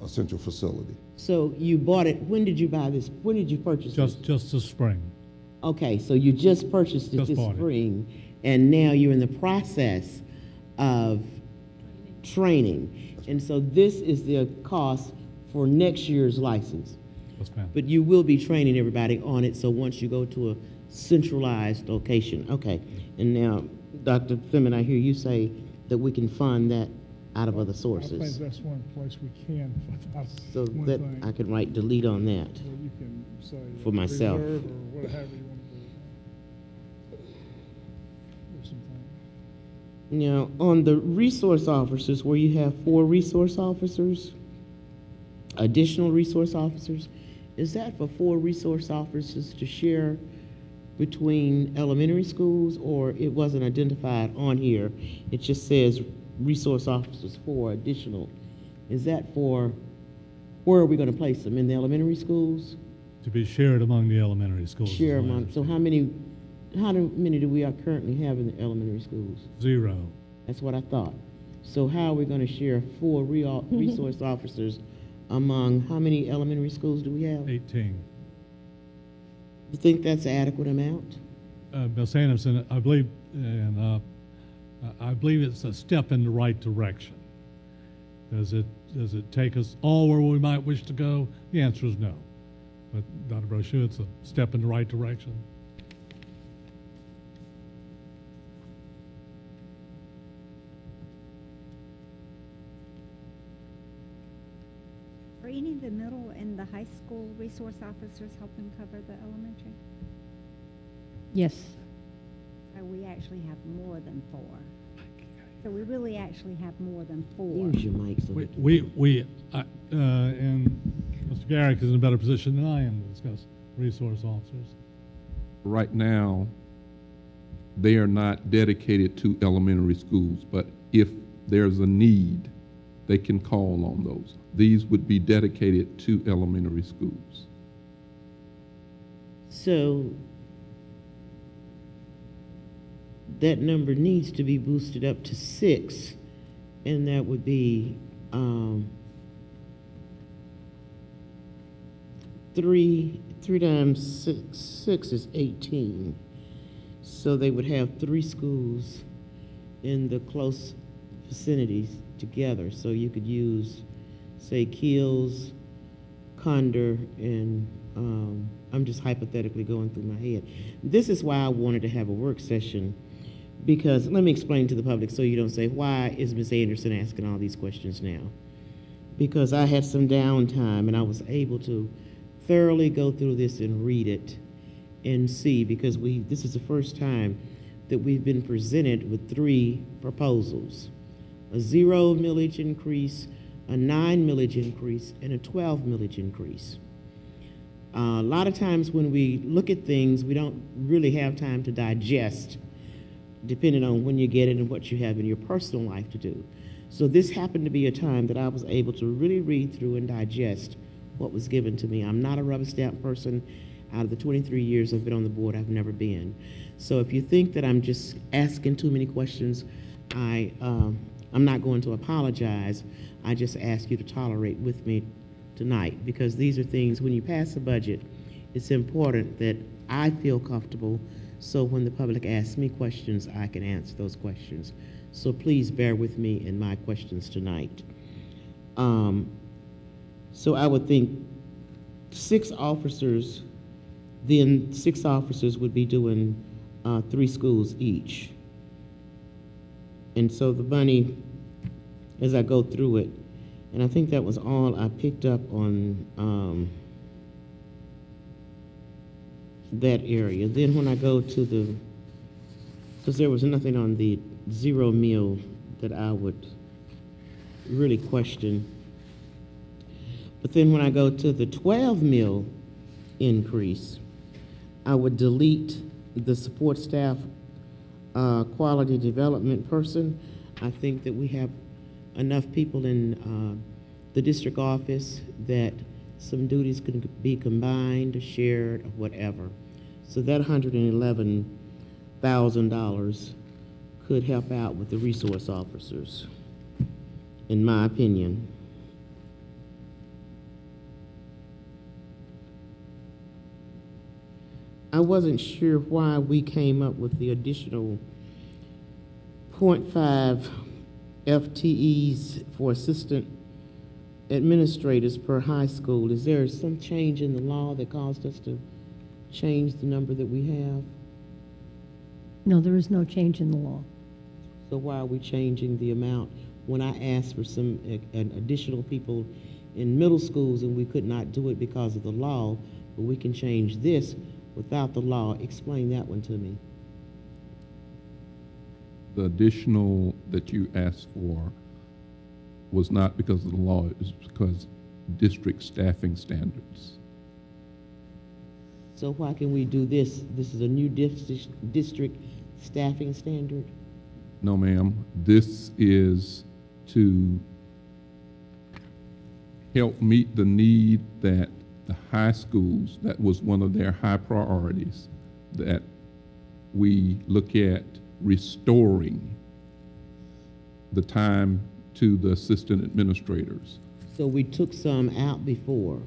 a central facility. So you bought it, when did you buy this? When did you purchase it? Just this spring. Okay, so you just purchased it Just this bought it. spring, and now you're in the process of training. And so this is the cost for next year's license. Yes, ma'am. But you will be training everybody on it, so once you go to a centralized location. Okay, and now, Dr. Fleming, I hear you say that we can fund that out of other sources. I think that's one place we can. So that I can write delete on that Or you can say for myself. reserve or whatever you want to do. There's some things. Now, on the resource officers, where you have 4 resource officers, additional resource officers, is that for 4 resource officers to share between elementary schools, or it wasn't identified on here? It just says resource officers 4 additional. Is that for, where are we going to place them? In the elementary schools? To be shared among the elementary schools. Share among, so how many do we currently have in the elementary schools? 0. That's what I thought. So how are we going to share 4 resource officers among how many elementary schools do we have? 18. You think that's an adequate amount? Ms. Anderson, I believe, I believe it's a step in the right direction. Does it take us all where we might wish to go? The answer is no. But Dr. Brochu, it's a step in the right direction. Are any of the middle and the high school resource officers helping cover the elementary? Yes. So we actually have more than 4. So we really actually have more than 4. Use your mic so and Mr. Garrick is in a better position than I am to discuss resource officers. Right now, they are not dedicated to elementary schools, but if there's a need, they can call on those. These would be dedicated to elementary schools. So that number needs to be boosted up to 6, and that would be 3 times 6 is 18. So they would have 3 schools in the close vicinities together. So you could use, say, Keels, Condor, and I'm just hypothetically going through my head. This is why I wanted to have a work session, because let me explain to the public so you don't say, why is Ms. Anderson asking all these questions now? Because I had some downtime and I was able to thoroughly go through this and read it and see, because this is the first time that we've been presented with 3 proposals: a 0 millage increase, a 9 millage increase, and a 12 millage increase. A lot of times when we look at things, we don't really have time to digest, depending on when you get it and what you have in your personal life to do. So this happened to be a time that I was able to really read through and digest what was given to me. I'm not a rubber stamp person. Out of the 23 years I've been on the board, I've never been. So if you think that I'm just asking too many questions, I'm not going to apologize. I just ask you to tolerate with me tonight, because these are things, when you pass a budget, it's important that I feel comfortable, so when the public asks me questions, I can answer those questions. So please bear with me in my questions tonight. So I would think 6 officers, then 6 officers would be doing 3 schools each. And so the money, as I go through it, and I think that was all I picked up on that area. Then when I go to because there was nothing on the 0 meal that I would really question. But then when I go to the 12 meal increase, I would delete the support staff quality development person. I think that we have enough people in the district office that some duties can be combined, shared, or whatever. So that $111,000 could help out with the resource officers, in my opinion. I wasn't sure why we came up with the additional 0.5 FTEs for assistant administrators per high school. Is there some change in the law that caused us to change the number that we have? No, there is no change in the law. So why are we changing the amount when I asked for some additional people in middle schools and we could not do it because of the law, but we can change this without the law? Explain that one to me. The additional that you asked for was not because of the law, it was because district staffing standards. So why can we do this? This is a new district staffing standard? No, ma'am. This is to help meet the need that the high schools, that was one of their high priorities, that we look at restoring the time to the assistant administrators. So we took some out before.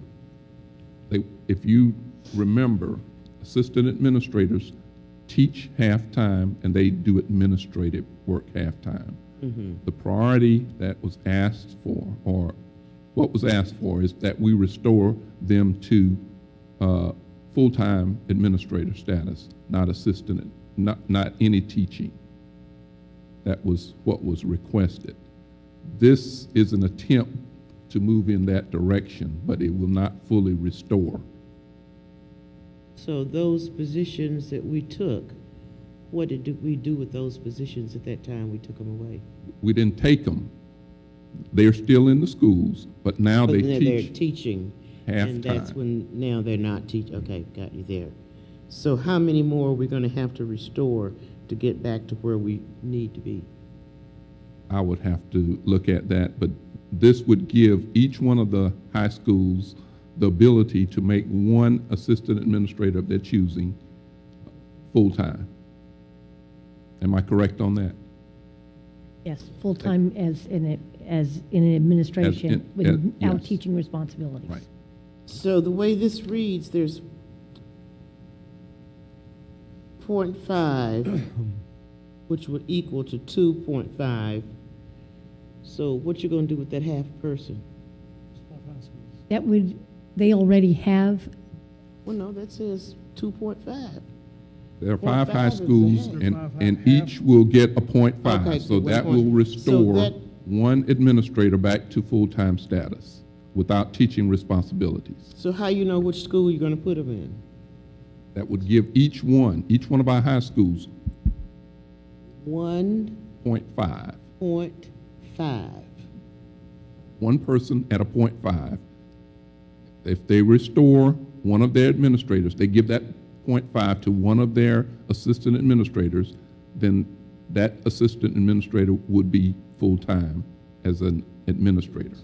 If you remember, assistant administrators teach half-time and they do administrative work half-time. The priority that was asked for, or what was asked for, is that we restore them to full-time administrator status, not assistant, not any teaching. That was what was requested. This is an attempt to move in that direction, but it will not fully restore. So those positions that we took, what did we do with those positions at that time we took them away? We didn't take them. They're still in the schools, but now they they're teach teaching, half and time. that's when now they're not teaching. Okay, got you there. So how many more are we going to have to restore to get back to where we need to be? I would have to look at that, but this would give each one of the high schools the ability to make one assistant administrator of their choosing full-time. Am I correct on that? Yes, full-time as in administration without yes. teaching responsibilities. Right. So the way this reads, there's 0.5, which would equal to 2.5. So what you going to do with that half person? That would, they already have. Well, no, that says 2.5. There are 5 high 0.5 is schools, the half. and each will get a 0.5. Okay, So good, that 1 will point. restore So that- one administrator back to full-time status without teaching responsibilities. So how you know which school you're going to put them in? That would give each one of our high schools 1.5. 0.5. One person at a 0.5. If they restore one of their administrators, they give that 0.5 to one of their assistant administrators, then that assistant administrator would be full-time as an administrator.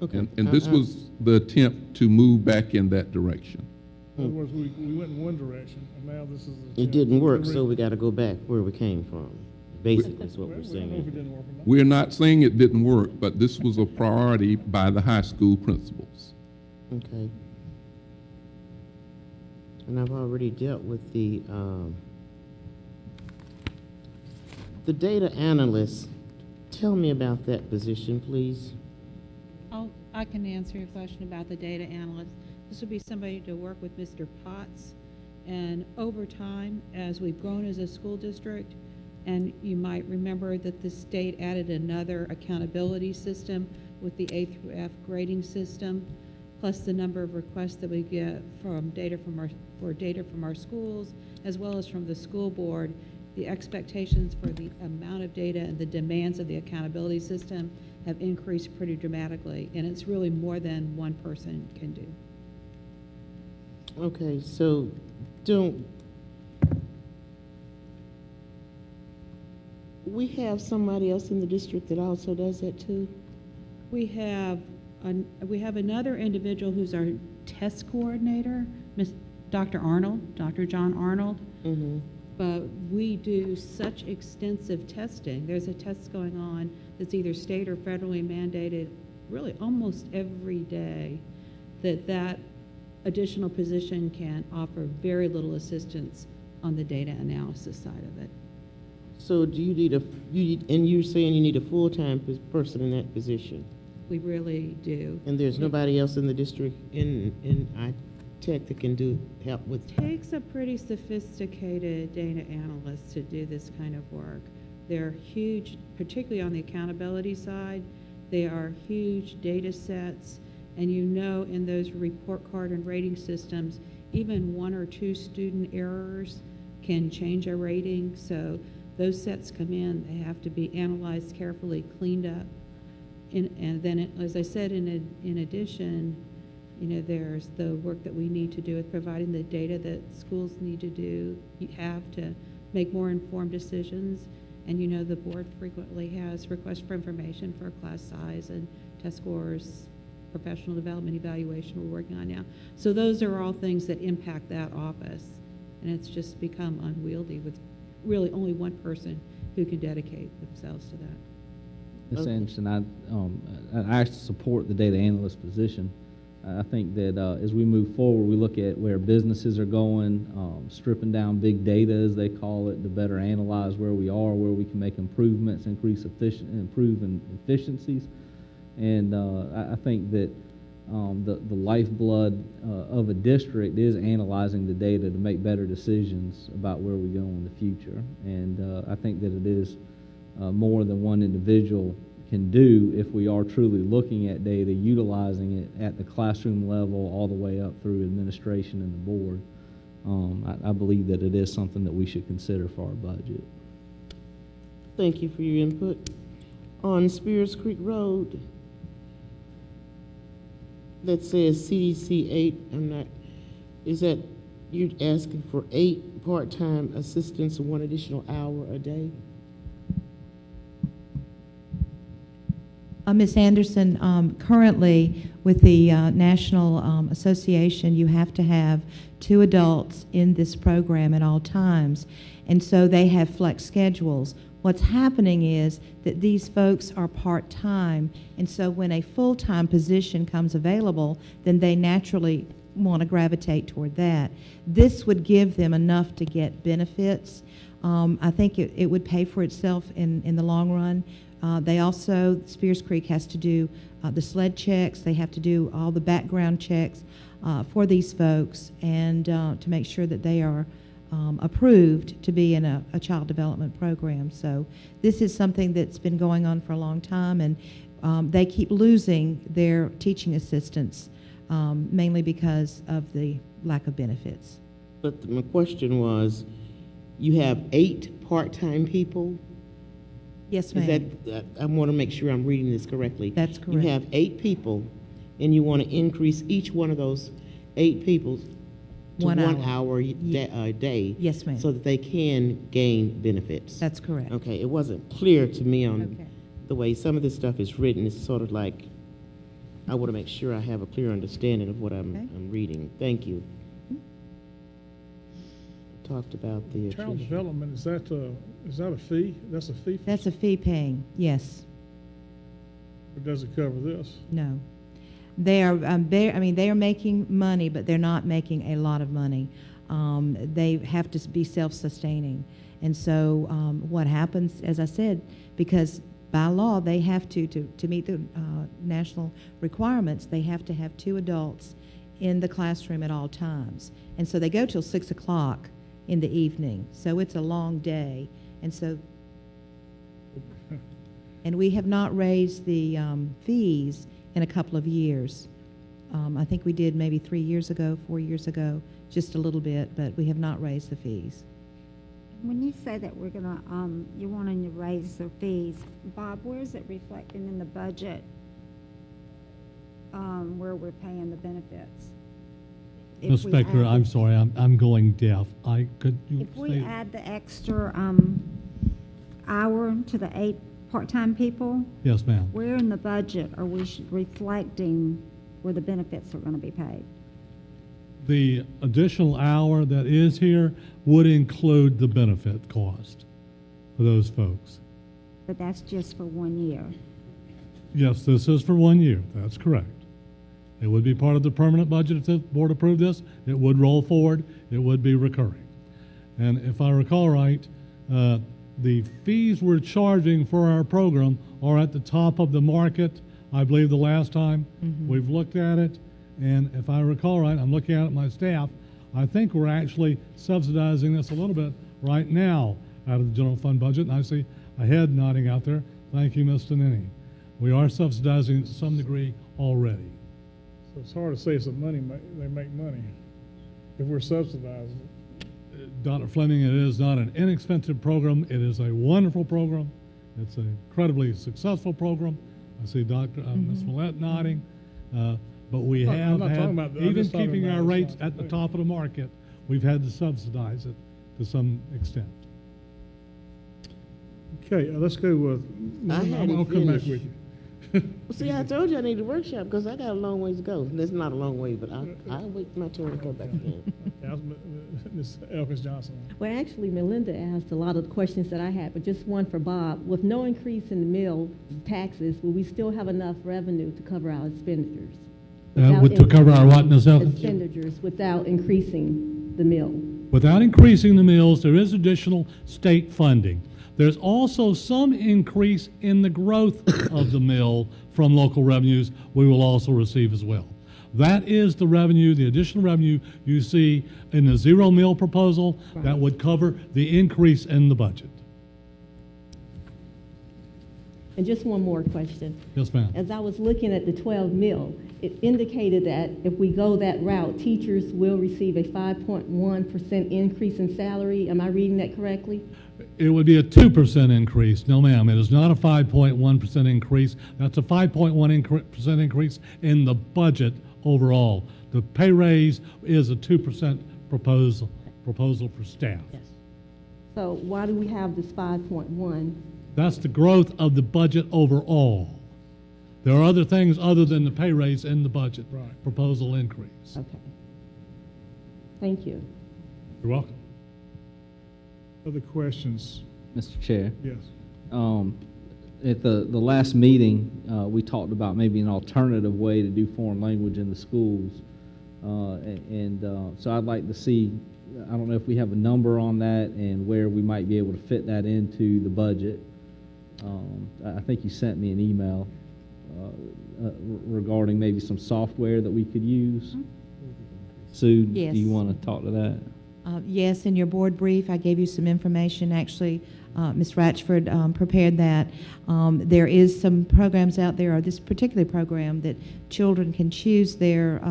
Okay. And this was the attempt to move back in that direction. In other words, we went in one direction, and now this is. It didn't work, so we got to go back where we came from. Basically, is what we're saying. We're not saying it didn't work, but this was a priority by the high school principals. Okay. And I've already dealt with the data analyst. Tell me about that position, please. I can answer your question about the data analyst. This would be somebody to work with Mr. Potts. And over time, as we've grown as a school district, and you might remember that the state added another accountability system with the A through F grading system, plus the number of requests that we get from data from our schools, as well as from the school board. The expectations for the amount of data and the demands of the accountability system have increased pretty dramatically, and it's really more than one person can do. Okay, so we have somebody else in the district that also does that too? We have another individual who's our test coordinator, Dr. John Arnold. Mm-hmm. But we do such extensive testing. There's a test going on that's either state or federally mandated really almost every day, that additional position can offer very little assistance on the data analysis side of it. So do you need and you're saying you need a full-time person in that position? We really do. And there's nobody else in the district in tech that can help with? It takes a pretty sophisticated data analyst to do this kind of work. They're huge, particularly on the accountability side. They are huge data sets, and in those report card and rating systems, even 1 or 2 student errors can change a rating. So those sets come in, they have to be analyzed carefully, cleaned up. And then, as I said, in addition, there's the work that we need to do with providing the data that schools need to have to make more informed decisions. And the board frequently has requests for information for class size and test scores, professional development evaluation we're working on now. So those are all things that impact that office. And it's just become unwieldy with really only one person who can dedicate themselves to that. Ms. Anderson, I support the data analyst position. I think that as we move forward, we look at where businesses are going, stripping down big data, as they call it, to better analyze where we are, where we can make improvements, improve in efficiencies. And I think that the lifeblood of a district is analyzing the data to make better decisions about where we go in the future. And I think that it is more than one individual can do if we are truly looking at data, utilizing it at the classroom level all the way up through administration and the board. I believe that it is something that we should consider for our budget. Thank you for your input. On Spears Creek Road, that says CDC 8, is that you're asking for 8 part-time assistants and 1 additional hour a day? Ms. Anderson, currently with the National Association, you have to have 2 adults in this program at all times, and so they have flex schedules. What's happening is that these folks are part-time, and so when a full-time position comes available, then they naturally want to gravitate toward that. This would give them enough to get benefits. I think it would pay for itself in the long run. They also, Spears Creek has to do the sled checks. They have to do all the background checks for these folks, and to make sure that they are approved to be in a child development program. So this is something that's been going on for a long time, and they keep losing their teaching assistants, mainly because of the lack of benefits. But my question was, you have 8 part-time people? Yes, ma'am. I want to make sure I'm reading this correctly. That's correct. You have 8 people, and you want to increase each one of those 8 people to 1 hour a day. Yes, ma'am. So that they can gain benefits. That's correct. Okay, it wasn't clear to me on the way some of this stuff is written. It's sort of like, I want to make sure I have a clear understanding of what I'm reading. Thank you. Talked about the Child development, is that a fee? That's a fee? That's a fee paying, yes. Or does it cover this? No. They are, they are making money, but they're not making a lot of money. They have to be self-sustaining. And so what happens, as I said, because by law they have to meet the national requirements, they have to have 2 adults in the classroom at all times. And so they go till 6 o'clock in the evening. So it's a long day. And so, and we have not raised the fees in a couple of years. I think we did maybe 3 years ago, 4 years ago, just a little bit, but we have not raised the fees. When you say that we're gonna, you're wanting to raise the fees, Bob, where is it reflecting in the budget where we're paying the benefits? Ms. Spector, I'm sorry, I'm going deaf. Could you if we add the extra hour to the 8 part-time people? Yes, ma'am. Where in the budget are we reflecting where the benefits are going to be paid? The additional hour that is here would include the benefit cost for those folks. But that's just for 1 year. Yes, this is for 1 year. That's correct. It would be part of the permanent budget if the board approved this. It would roll forward. It would be recurring. And if I recall right, the fees we're charging for our program are at the top of the market, I believe the last time we've looked at it. And if I recall right, I'm looking at it my staff, I think we're actually subsidizing this a little bit right now out of the general fund budget. And I see a head nodding out there. Thank you, Ms. Tonini. We are subsidizing it to some degree already. So it's hard to say it's they make money if we're subsidizing it. Dr. Fleming, it is not an inexpensive program. It is a wonderful program. It's an incredibly successful program. I see Dr. Ms. Millette nodding. But we have had, even keeping our rates at the top of the market, we've had to subsidize it to some extent. Okay, let's go with, I'll come back with you. Well, see, I told you I need a workshop because I got a long ways to go. That's not a long way, but I'll wait my turn to come back again. Ms. Elkins Johnson. Well, actually, Melinda asked a lot of the questions that I had, but just one for Bob. With no increase in the mill taxes, will we still have enough revenue to cover our expenditures? To cover our what, Ms. Elkins? expenditures without increasing the mill. Without increasing the mills, there is additional state funding. There's also some increase in the growth of the mill from local revenues we will also receive as well. That is the revenue, the additional revenue you see in the zero mill proposal that would cover the increase in the budget. And just one more question. Yes, ma'am. As I was looking at the 12 mil, it indicated that if we go that route, teachers will receive a 5.1% increase in salary. Am I reading that correctly? It would be a 2% increase. No, ma'am, it is not a 5.1% increase. That's a 5.1% increase in the budget overall. The pay raise is a 2% proposal for staff. Yes. So why do we have this 5.1? That's the growth of the budget overall. There are other things other than the pay raise in the budget proposal increase. Okay. Thank you. You're welcome. Other questions? Mr. Chair. Yes. At the last meeting, we talked about maybe an alternative way to do foreign language in the schools. So I'd like to see, I don't know if we have a number on that and where we might be able to fit that into the budget. I think you sent me an email regarding maybe some software that we could use. Sue, Yes. do you want to talk to that? Yes, in your board brief, I gave you some information. Actually, Ms. Ratchford prepared that. There is some programs out there, or this particular program, that children can choose their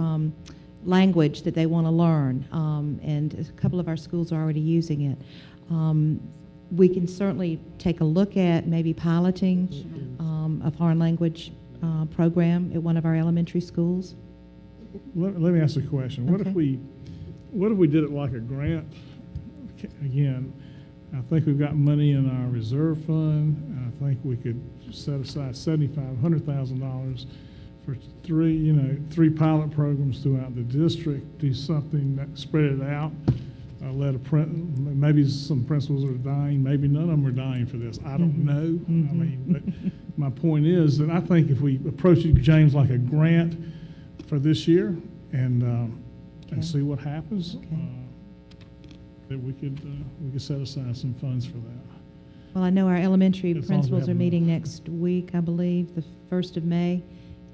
language that they want to learn, and a couple of our schools are already using it. We can certainly take a look at maybe piloting a foreign language program at one of our elementary schools. Let me ask a question. What if we did it like a grant? Again, I think we've got money in our reserve fund. I think we could set aside $100,000 for three pilot programs throughout the district. Do something that spread it out. Maybe some principals are dying. Maybe none of them are dying for this. I don't know. I mean, but my point is that I think if we approach it, James, like a grant for this year and see what happens, that we could set aside some funds for that. Well, I know our elementary As long as we principals have are meeting enough. next week, I believe, the 1st of May.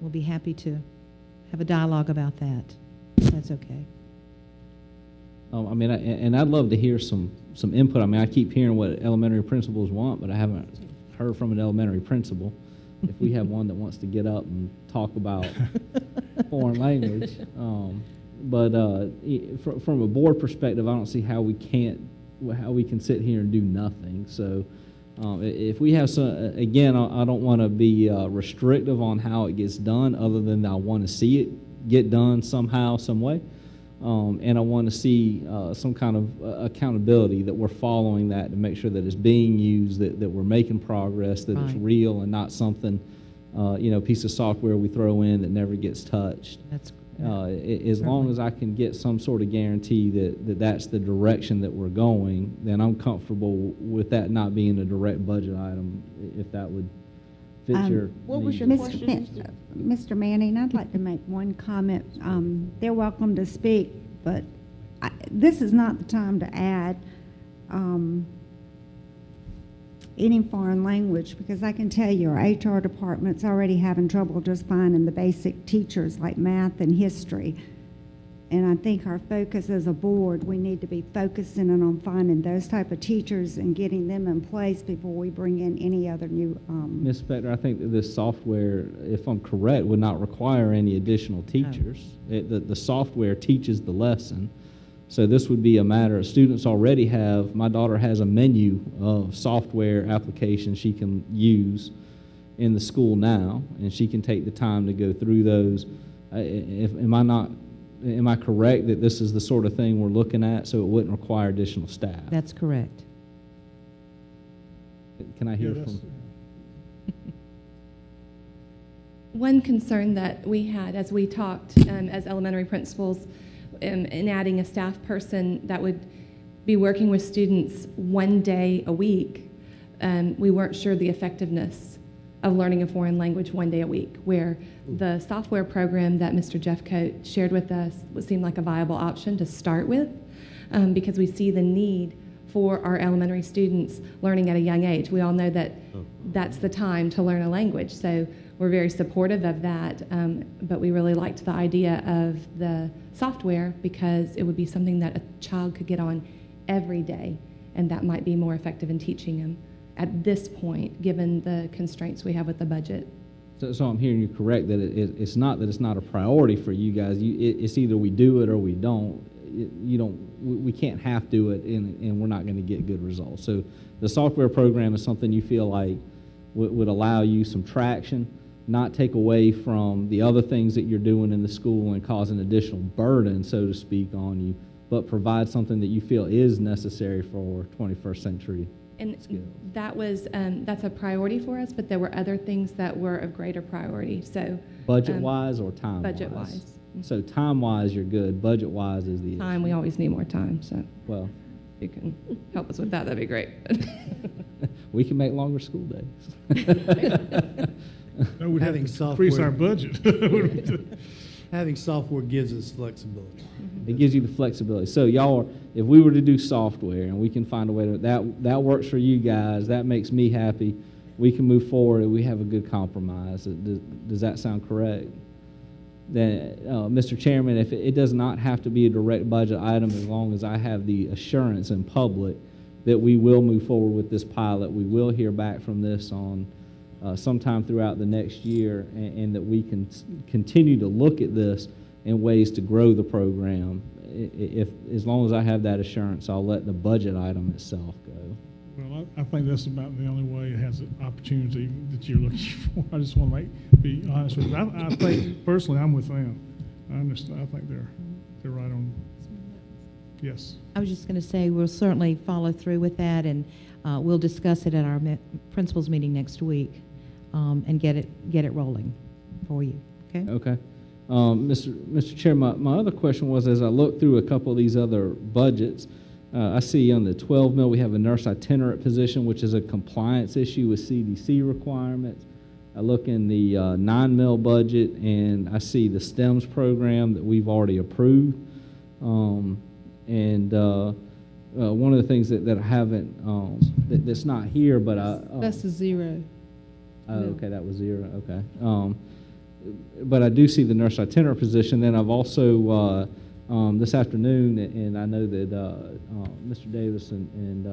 We'll be happy to have a dialogue about that, if that's okay. I mean, and I'd love to hear some input. I mean, I keep hearing what elementary principals want, but I haven't heard from an elementary principal. If we have one that wants to get up and talk about foreign language. From a board perspective, I don't see how we can sit here and do nothing. So if we have some, again, I don't want to be restrictive on how it gets done, other than I want to see it get done somehow, some way. And I want to see some kind of accountability that we're following that to make sure that it's being used, that we're making progress, that it's real and not something, piece of software we throw in that never gets touched. That's as long as I can get some sort of guarantee that that's the direction that we're going, then I'm comfortable with that not being a direct budget item, if that would fit your What was needs. your question? Mr. Manning, I'd like to make one comment. They're welcome to speak, but this is not the time to add any foreign language, because I can tell you our HR department's already having trouble just finding the basic teachers like math and history. And I think our focus as a board, we need to be focusing on finding those type of teachers and getting them in place before we bring in any other new. Ms. Spector, I think that this software, if I'm correct, would not require any additional teachers. The software teaches the lesson. So this would be a matter of students already have, my daughter has a menu of software applications she can use in the school now, and she can take the time to go through those. Am I correct that this is the sort of thing we're looking at, so it wouldn't require additional staff? That's correct. Can I hear from? One concern that we had as we talked as elementary principals in adding a staff person that would be working with students one day a week, we weren't sure the effectiveness of learning a foreign language 1 day a week, where the software program that Mr. Jeffcoat shared with us seemed like a viable option to start with, because we see the need for our elementary students learning at a young age. We all know that that's the time to learn a language, so we're very supportive of that, but we really liked the idea of the software because it would be something that a child could get on every day, and that might be more effective in teaching them at this point, given the constraints we have with the budget. So I'm hearing you correct that it's not that it's not a priority for you guys. It's either we do it or we don't. We can't half do it, and we're not going to get good results. So the software program is something you feel like would allow you some traction, not take away from the other things that you're doing in the school and cause an additional burden, so to speak, on you, but provide something that you feel is necessary for 21st century skills. That's a priority for us, but there were other things that were of greater priority. So budget-wise or time-wise? Budget-wise. So time-wise, you're good. Budget-wise is the time. We always need more time. So well, you can help us with that. That'd be great. We can make longer school days. That would have to increase our budget. Having software gives us flexibility. It gives you the flexibility. So y'all, if we were to do software and we can find a way to that works for you guys, that makes me happy. We can move forward and we have a good compromise. Does that sound correct? Then, Mr. Chairman, if it does not have to be a direct budget item, as long as I have the assurance in public that we will move forward with this pilot, we will hear back from this on sometime throughout the next year, and that we can continue to look at this in ways to grow the program. As long as I have that assurance, I'll let the budget item itself go. Well, I think that's about the only way it has an opportunity that you're looking for. I just want to be honest with you. I think, personally, I'm with them. I understand. I think they're right on. Yes. I was just going to say we'll certainly follow through with that, and we'll discuss it at our principals meeting next week, and get it rolling for you. Okay. Okay. Mr. Chair, my other question was, as I look through a couple of these other budgets, I see on the 12 mil we have a nurse itinerant position, which is a compliance issue with CDC requirements. I look in the 9 mil budget and I see the STEMS program that we've already approved. One of the things that I haven't, that's not here, but that's a zero. Okay, that was zero. Okay. But I do see the nurse itinerant position. Then I've also this afternoon, and I know that Mr. Davis and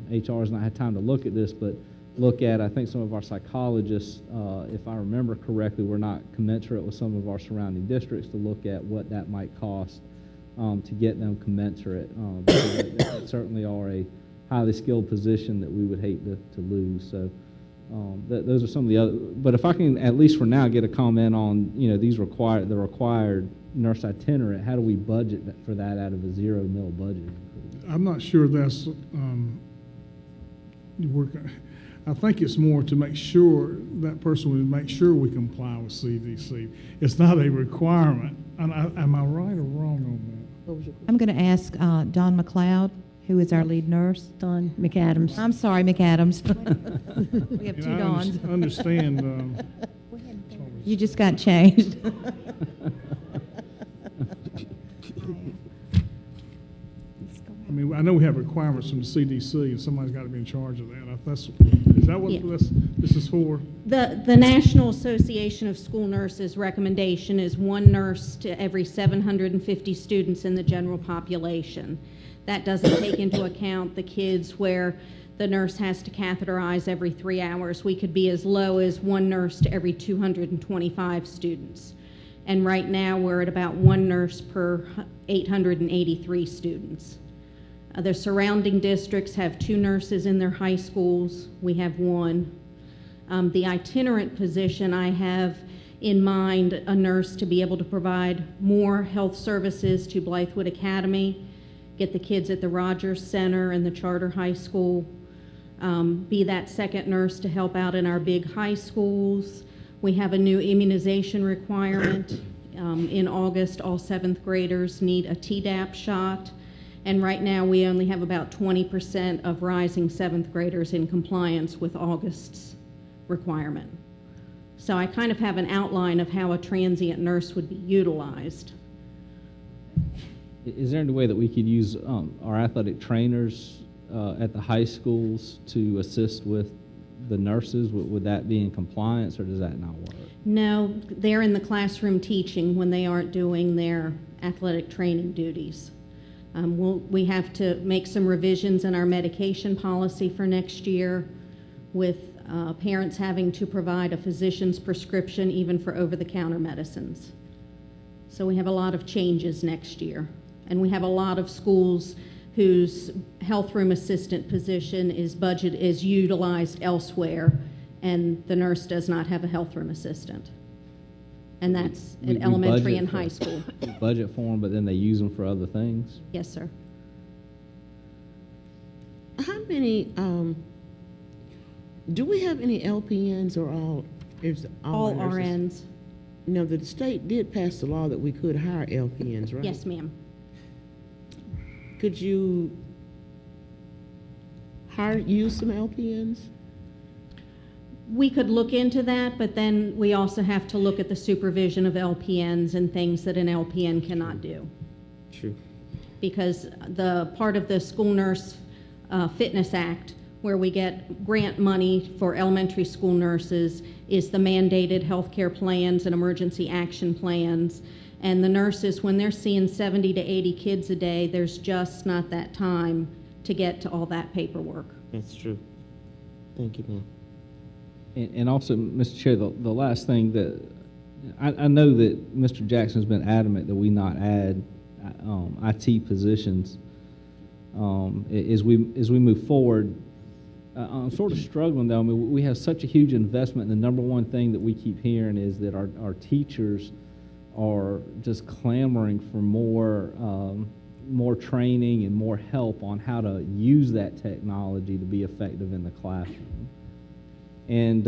HR has not had time to look at this, but look at, I think some of our psychologists, if I remember correctly, were not commensurate with some of our surrounding districts to look at what that might cost to get them commensurate. Because they certainly are a highly skilled position that we would hate to lose. So those are some of the other, but if I can at least for now get a comment on, the required nurse itinerant, how do we budget for that out of a 0 mil budget? I'm not sure that's I think it's more to make sure that person would make sure we comply with CDC. It's not a requirement. Am I right or wrong on that? I'm going to ask Dawn McLeod, who is our lead nurse. Dawn McAdams. I'm sorry, McAdams. We have two I Dawns. understand. You just got changed. I mean, I know we have requirements from the CDC, and somebody's got to be in charge of that. Is that what this is for? The National Association of School Nurses recommendation is 1 nurse to every 750 students in the general population. That doesn't take into account the kids where the nurse has to catheterize every 3 hours. We could be as low as 1 nurse to every 225 students. And right now we're at about 1 nurse per 883 students. The surrounding districts have 2 nurses in their high schools. We have 1. The itinerant position, I have in mind a nurse to be able to provide more health services to Blythewood Academy, get the kids at the Rogers Center and the charter high school, be that second nurse to help out in our big high schools. We have a new immunization requirement. In August, all 7th graders need a Tdap shot. And right now we only have about 20% of rising 7th graders in compliance with August's requirement. So I kind of have an outline of how a transient nurse would be utilized. Is there any way that we could use our athletic trainers at the high schools to assist with the nurses? Would that be in compliance, or does that not work? No, they're in the classroom teaching when they aren't doing their athletic training duties. We have to make some revisions in our medication policy for next year, with parents having to provide a physician's prescription even for over-the-counter medicines. So we have a lot of changes next year. And we have a lot of schools whose health room assistant position is utilized elsewhere, and the nurse does not have a health room assistant. And that's at elementary and high school. We budget for them, but then they use them for other things? Yes, sir. How many, do we have any LPNs or all All nurses? RNs. No, the state did pass the law that we could hire LPNs, right? Yes, ma'am. Could you use some LPNs? We could look into that, but then we also have to look at the supervision of LPNs and things that an LPN cannot do. True. Because the part of the School Nurse Fitness Act, where we get grant money for elementary school nurses, is the mandated healthcare plans and emergency action plans. And the nurses, when they're seeing 70 to 80 kids a day, there's just not that time to get to all that paperwork. That's true. Thank you, ma'am. And also, Mr. Chair, the last thing that, I know that Mr. Jackson's been adamant that we not add IT positions. As we move forward, I'm sort of struggling though. I mean, we have such a huge investment, and the number one thing that we keep hearing is that our teachers are just clamoring for more training and more help on how to use that technology to be effective in the classroom. And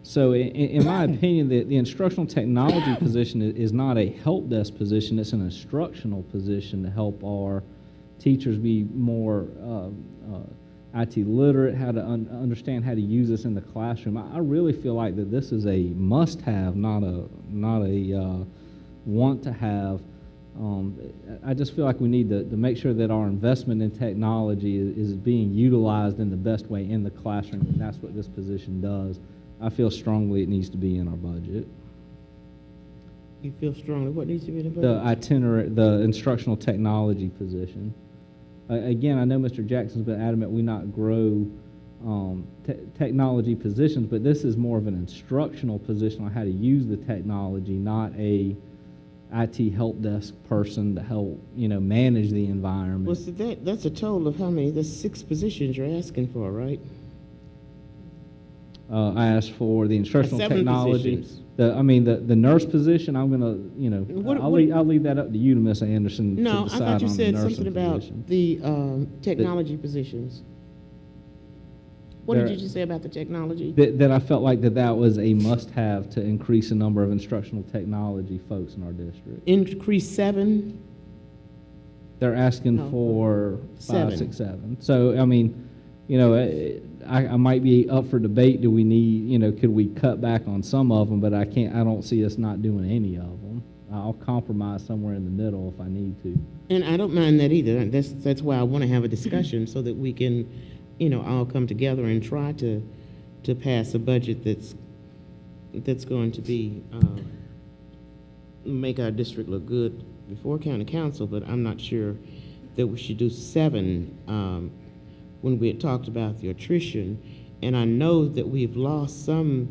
so in my opinion, the instructional technology position is not a help desk position, it's an instructional position to help our teachers be more IT literate, how to understand how to use this in the classroom. I really feel like that this is a must-have, not a want-to-have. I just feel like we need to make sure that our investment in technology is being utilized in the best way in the classroom, and that's what this position does. I feel strongly it needs to be in our budget. You feel strongly what needs to be in the budget? The instructional technology position. Again, I know Mr. Jackson's been adamant we not grow technology positions, but this is more of an instructional position on how to use the technology, not a IT help desk person to help, manage the environment. Well, so that's a total of how many? That's 6 positions you're asking for, right? I asked for the instructional 7 technology. positions. The nurse position, I'm gonna, I'll leave that up to you, Ms. Anderson, to No, I decide thought you on said the something nursing about position. the technology positions. What did you just say about the technology? That I felt like that was a must-have to increase the number of instructional technology folks in our district. Increase 7? They're asking for 5, 6, 7. So, I might be up for debate. Do we need, could we cut back on some of them? But I don't see us not doing any of them. I'll compromise somewhere in the middle if I need to. And I don't mind that either. That's why I want to have a discussion so that we can, all come together and try to pass a budget that's going to be make our district look good before county council. But I'm not sure that we should do 7 when we had talked about the attrition. And I know that we've lost some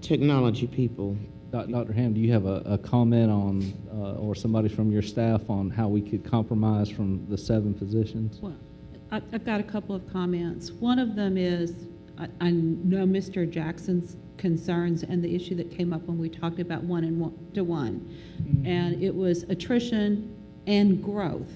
technology people. Dr. Ham, do you have a comment on, or somebody from your staff on how we could compromise from the 7 positions? Well, I've got a couple of comments. One of them is, I know Mr. Jackson's concerns and the issue that came up when we talked about 1-to-1. And it was attrition and growth.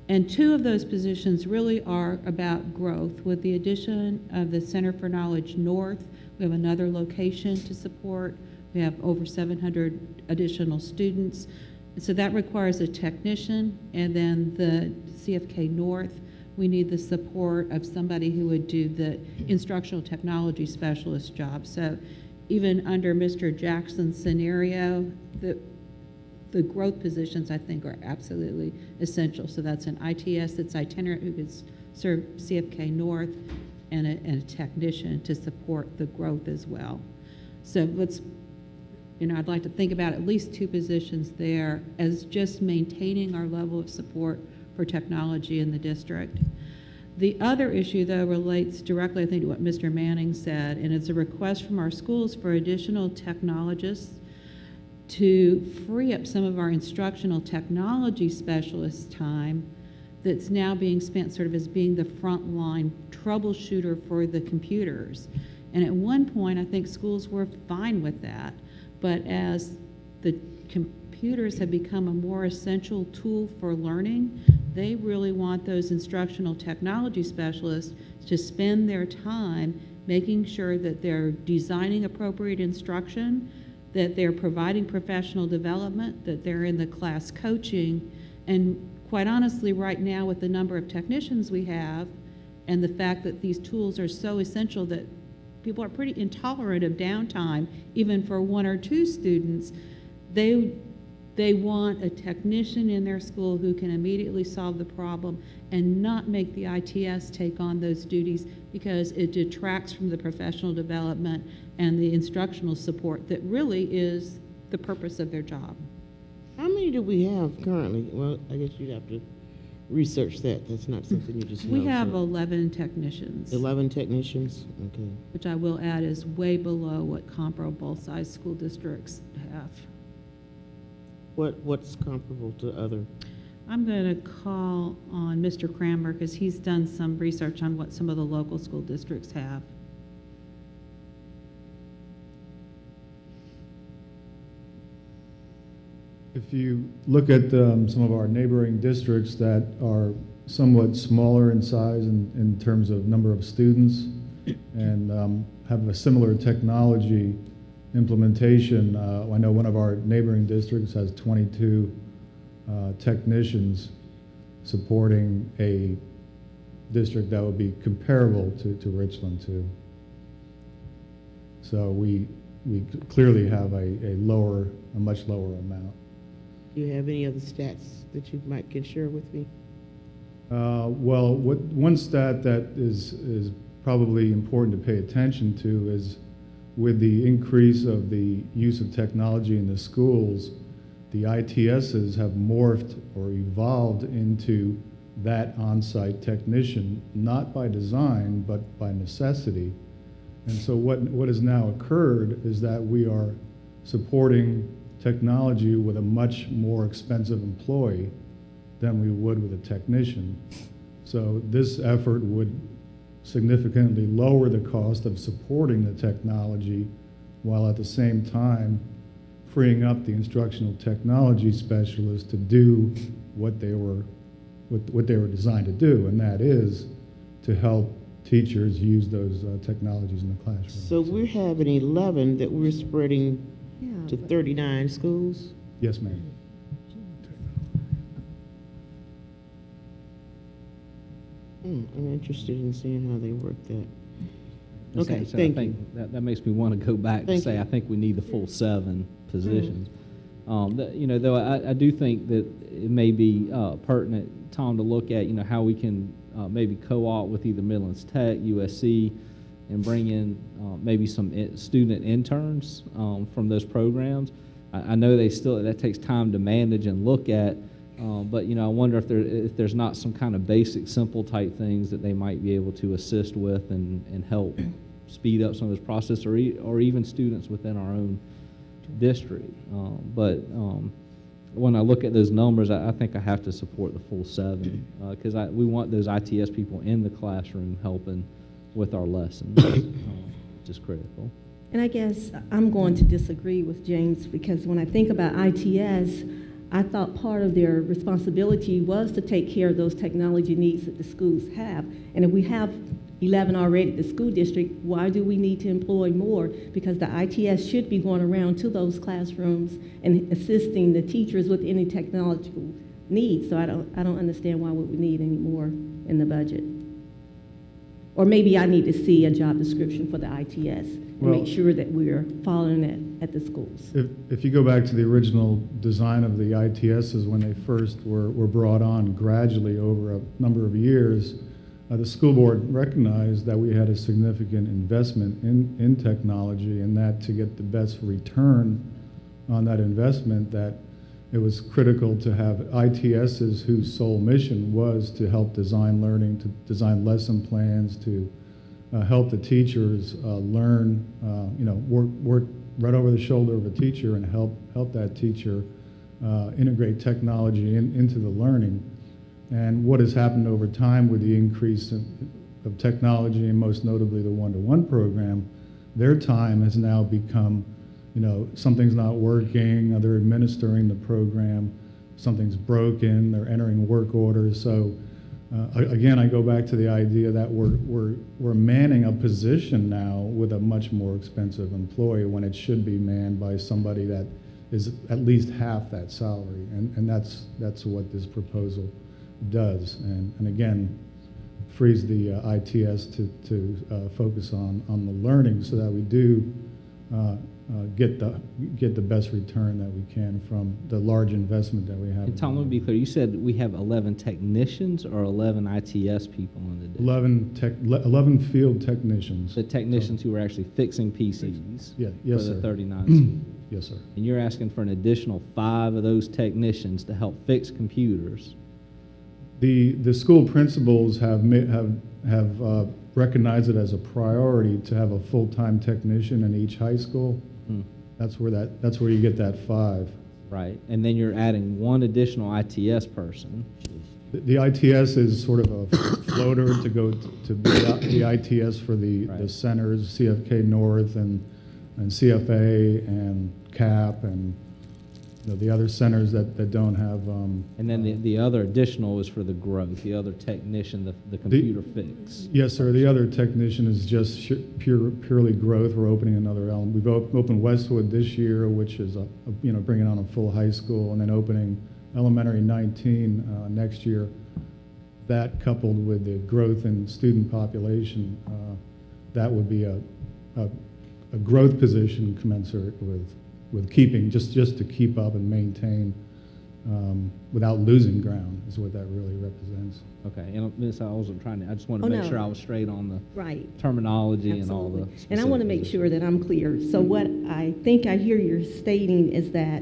And 2 of those positions really are about growth. With the addition of the Center for Knowledge North, we have another location to support. We have over 700 additional students. So that requires a technician, and then the CFK North we need the support of somebody who would do the instructional technology specialist job. So even under Mr. Jackson's scenario, the growth positions, I think, are absolutely essential. So that's an ITS that's itinerant who could serve CFK North, and a technician to support the growth as well. So let's, I'd like to think about at least 2 positions there as just maintaining our level of support for technology in the district. The other issue, though, relates directly, I think, to what Mr. Manning said, and it's a request from our schools for additional technologists to free up some of our instructional technology specialist time that's now being spent sort of as being the frontline troubleshooter for the computers. And at one point, I think schools were fine with that, but as the computers have become a more essential tool for learning, they really want those instructional technology specialists to spend their time making sure that they're designing appropriate instruction, that they're providing professional development, that they're in the class coaching. And quite honestly, right now, with the number of technicians we have and the fact that these tools are so essential that people are pretty intolerant of downtime, even for 1 or 2 students, they want a technician in their school who can immediately solve the problem and not make the ITS take on those duties, because it detracts from the professional development and the instructional support that really is the purpose of their job. How many do we have currently? Well, I guess you'd have to research that. That's not something you just know. We have 11 technicians. 11 technicians? Okay. Which I will add is way below what comparable size school districts have. What's comparable to other? I'm going to call on Mr. Cranmer because he's done some research on what some of the local school districts have. If you look at some of our neighboring districts that are somewhat smaller in size in terms of number of students and have a similar technology implementation, I know one of our neighboring districts has 22 technicians supporting a district that would be comparable to Richland too. So we clearly have a much lower amount. Do you have any other stats that you can share with me? Well, one stat that is probably important to pay attention to is with the increase of the use of technology in the schools, the ITSs have morphed or evolved into that on-site technician, not by design, but by necessity. And so what has now occurred is that we are supporting technology with a much more expensive employee than we would with a technician. So this effort would significantly lower the cost of supporting the technology while at the same time freeing up the instructional technology specialists to do what they were designed to do, and that is to help teachers use those technologies in the classroom. So we're having 11 that we're spreading to 39 schools? Yes, ma'am. I'm interested in seeing how they work that. Okay, So thank I think you. that makes me want to go back Thank to say you. I think we need the full 7 positions. Though I do think that it may be pertinent, Tom, to look at how we can maybe co-op with either Midlands Tech, USC, and bring in maybe some student interns from those programs. I know that takes time to manage and look at, but I wonder if there's not some kind of basic, simple type things that they might be able to assist with and help speed up some of this process, or even students within our own district. But when I look at those numbers, I think I have to support the full 7 because we want those ITS people in the classroom helping with our lessons, which is critical. And I guess I'm going to disagree with James, because when I think about ITS, I thought part of their responsibility was to take care of those technology needs that the schools have. And if we have 11 already at the school district, why do we need to employ more? Because the ITS should be going around to those classrooms and assisting the teachers with any technological needs. So I don't understand why we would need any more in the budget? Or maybe I need to see a job description for the ITS and Well- make sure that we're following it at the schools. If you go back to the original design of the ITSs when they first were brought on gradually over a number of years, the school board recognized that we had a significant investment in technology, and that to get the best return on that investment, that it was critical to have ITSs whose sole mission was to help design learning, to design lesson plans, to help the teachers learn, work right over the shoulder of a teacher and help that teacher integrate technology into the learning. And what has happened over time with the increase of technology, and most notably the one-to-one program, their time has now become, something's not working, they're administering the program, something's broken, they're entering work orders. So again, I go back to the idea that we're manning a position now with a much more expensive employee when it should be manned by somebody that is at least half that salary, and that's what this proposal does, and again, frees the ITS to focus on the learning, so that we do get the best return that we can from the large investment that we have. And Tom, let me be clear. You said we have 11 technicians or 11 ITS people in the day? 11 field technicians. The technicians who are actually fixing PCs yes, for the sir. 39 schools? Yes, sir. And you're asking for an additional 5 of those technicians to help fix computers. The school principals have recognized it as a priority to have a full-time technician in each high school. That's where you get that 5. Right, and then you're adding 1 additional ITS person. The ITS is sort of a floater to go to be the ITS for the centers, CFK North and CFA and CAP and the other centers that don't have. And then the other additional is for the growth, the other technician, the computer fix. Yes, sir. The other technician is just purely growth. We're opening another element. We've opened Westwood this year, which is bringing on a full high school, and then opening elementary 19 next year. That coupled with the growth in student population, that would be a growth position commensurate with keeping, just to keep up and maintain without losing ground is what that really represents. Okay, and Ms. I wasn't trying to, I just wanted to make sure I was straight on the terminology and all the specific And I want to make sure that I'm clear. So what I think I hear you're stating is that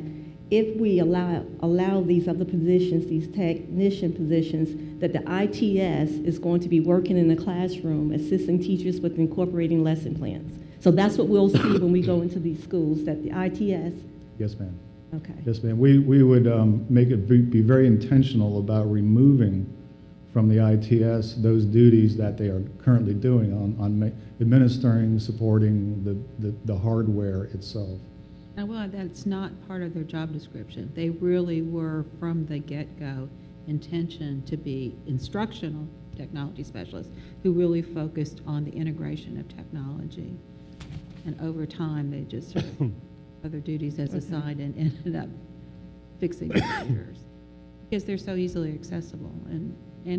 if we allow these other positions, these technician positions, that the ITS is going to be working in the classroom, assisting teachers with incorporating lesson plans. So that's what we'll see when we go into these schools, that the ITS. Yes, ma'am. Okay. Yes, ma'am. We would make it be very intentional about removing from the ITS those duties that they are currently doing on administering, supporting the hardware itself. Well, that's not part of their job description. They really were, from the get-go, intention to be instructional technology specialists who really focused on the integration of technology. And over time, they just sort of other duties as assigned and ended up fixing computers because they're so easily accessible and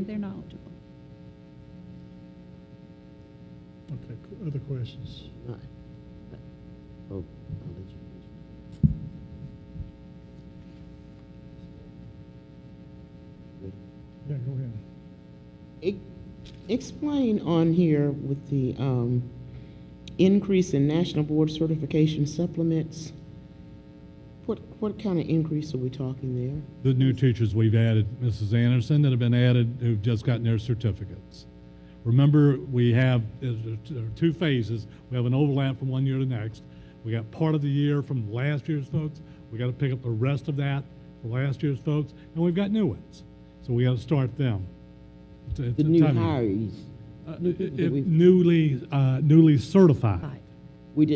they're knowledgeable. Okay, other questions? Oh, I'll let you. Yeah, go ahead. Explain on here with the increase in national board certification supplements. What kind of increase are we talking there? The new teachers we've added, Mrs. Anderson, that have been added, who've just gotten their certificates. Remember, we have 2 phases. We have an overlap from one year to the next. We got part of the year from last year's folks. We got to pick up the rest of that for last year's folks, and we've got new ones. So we got to start them. The new hires. Newly certified. We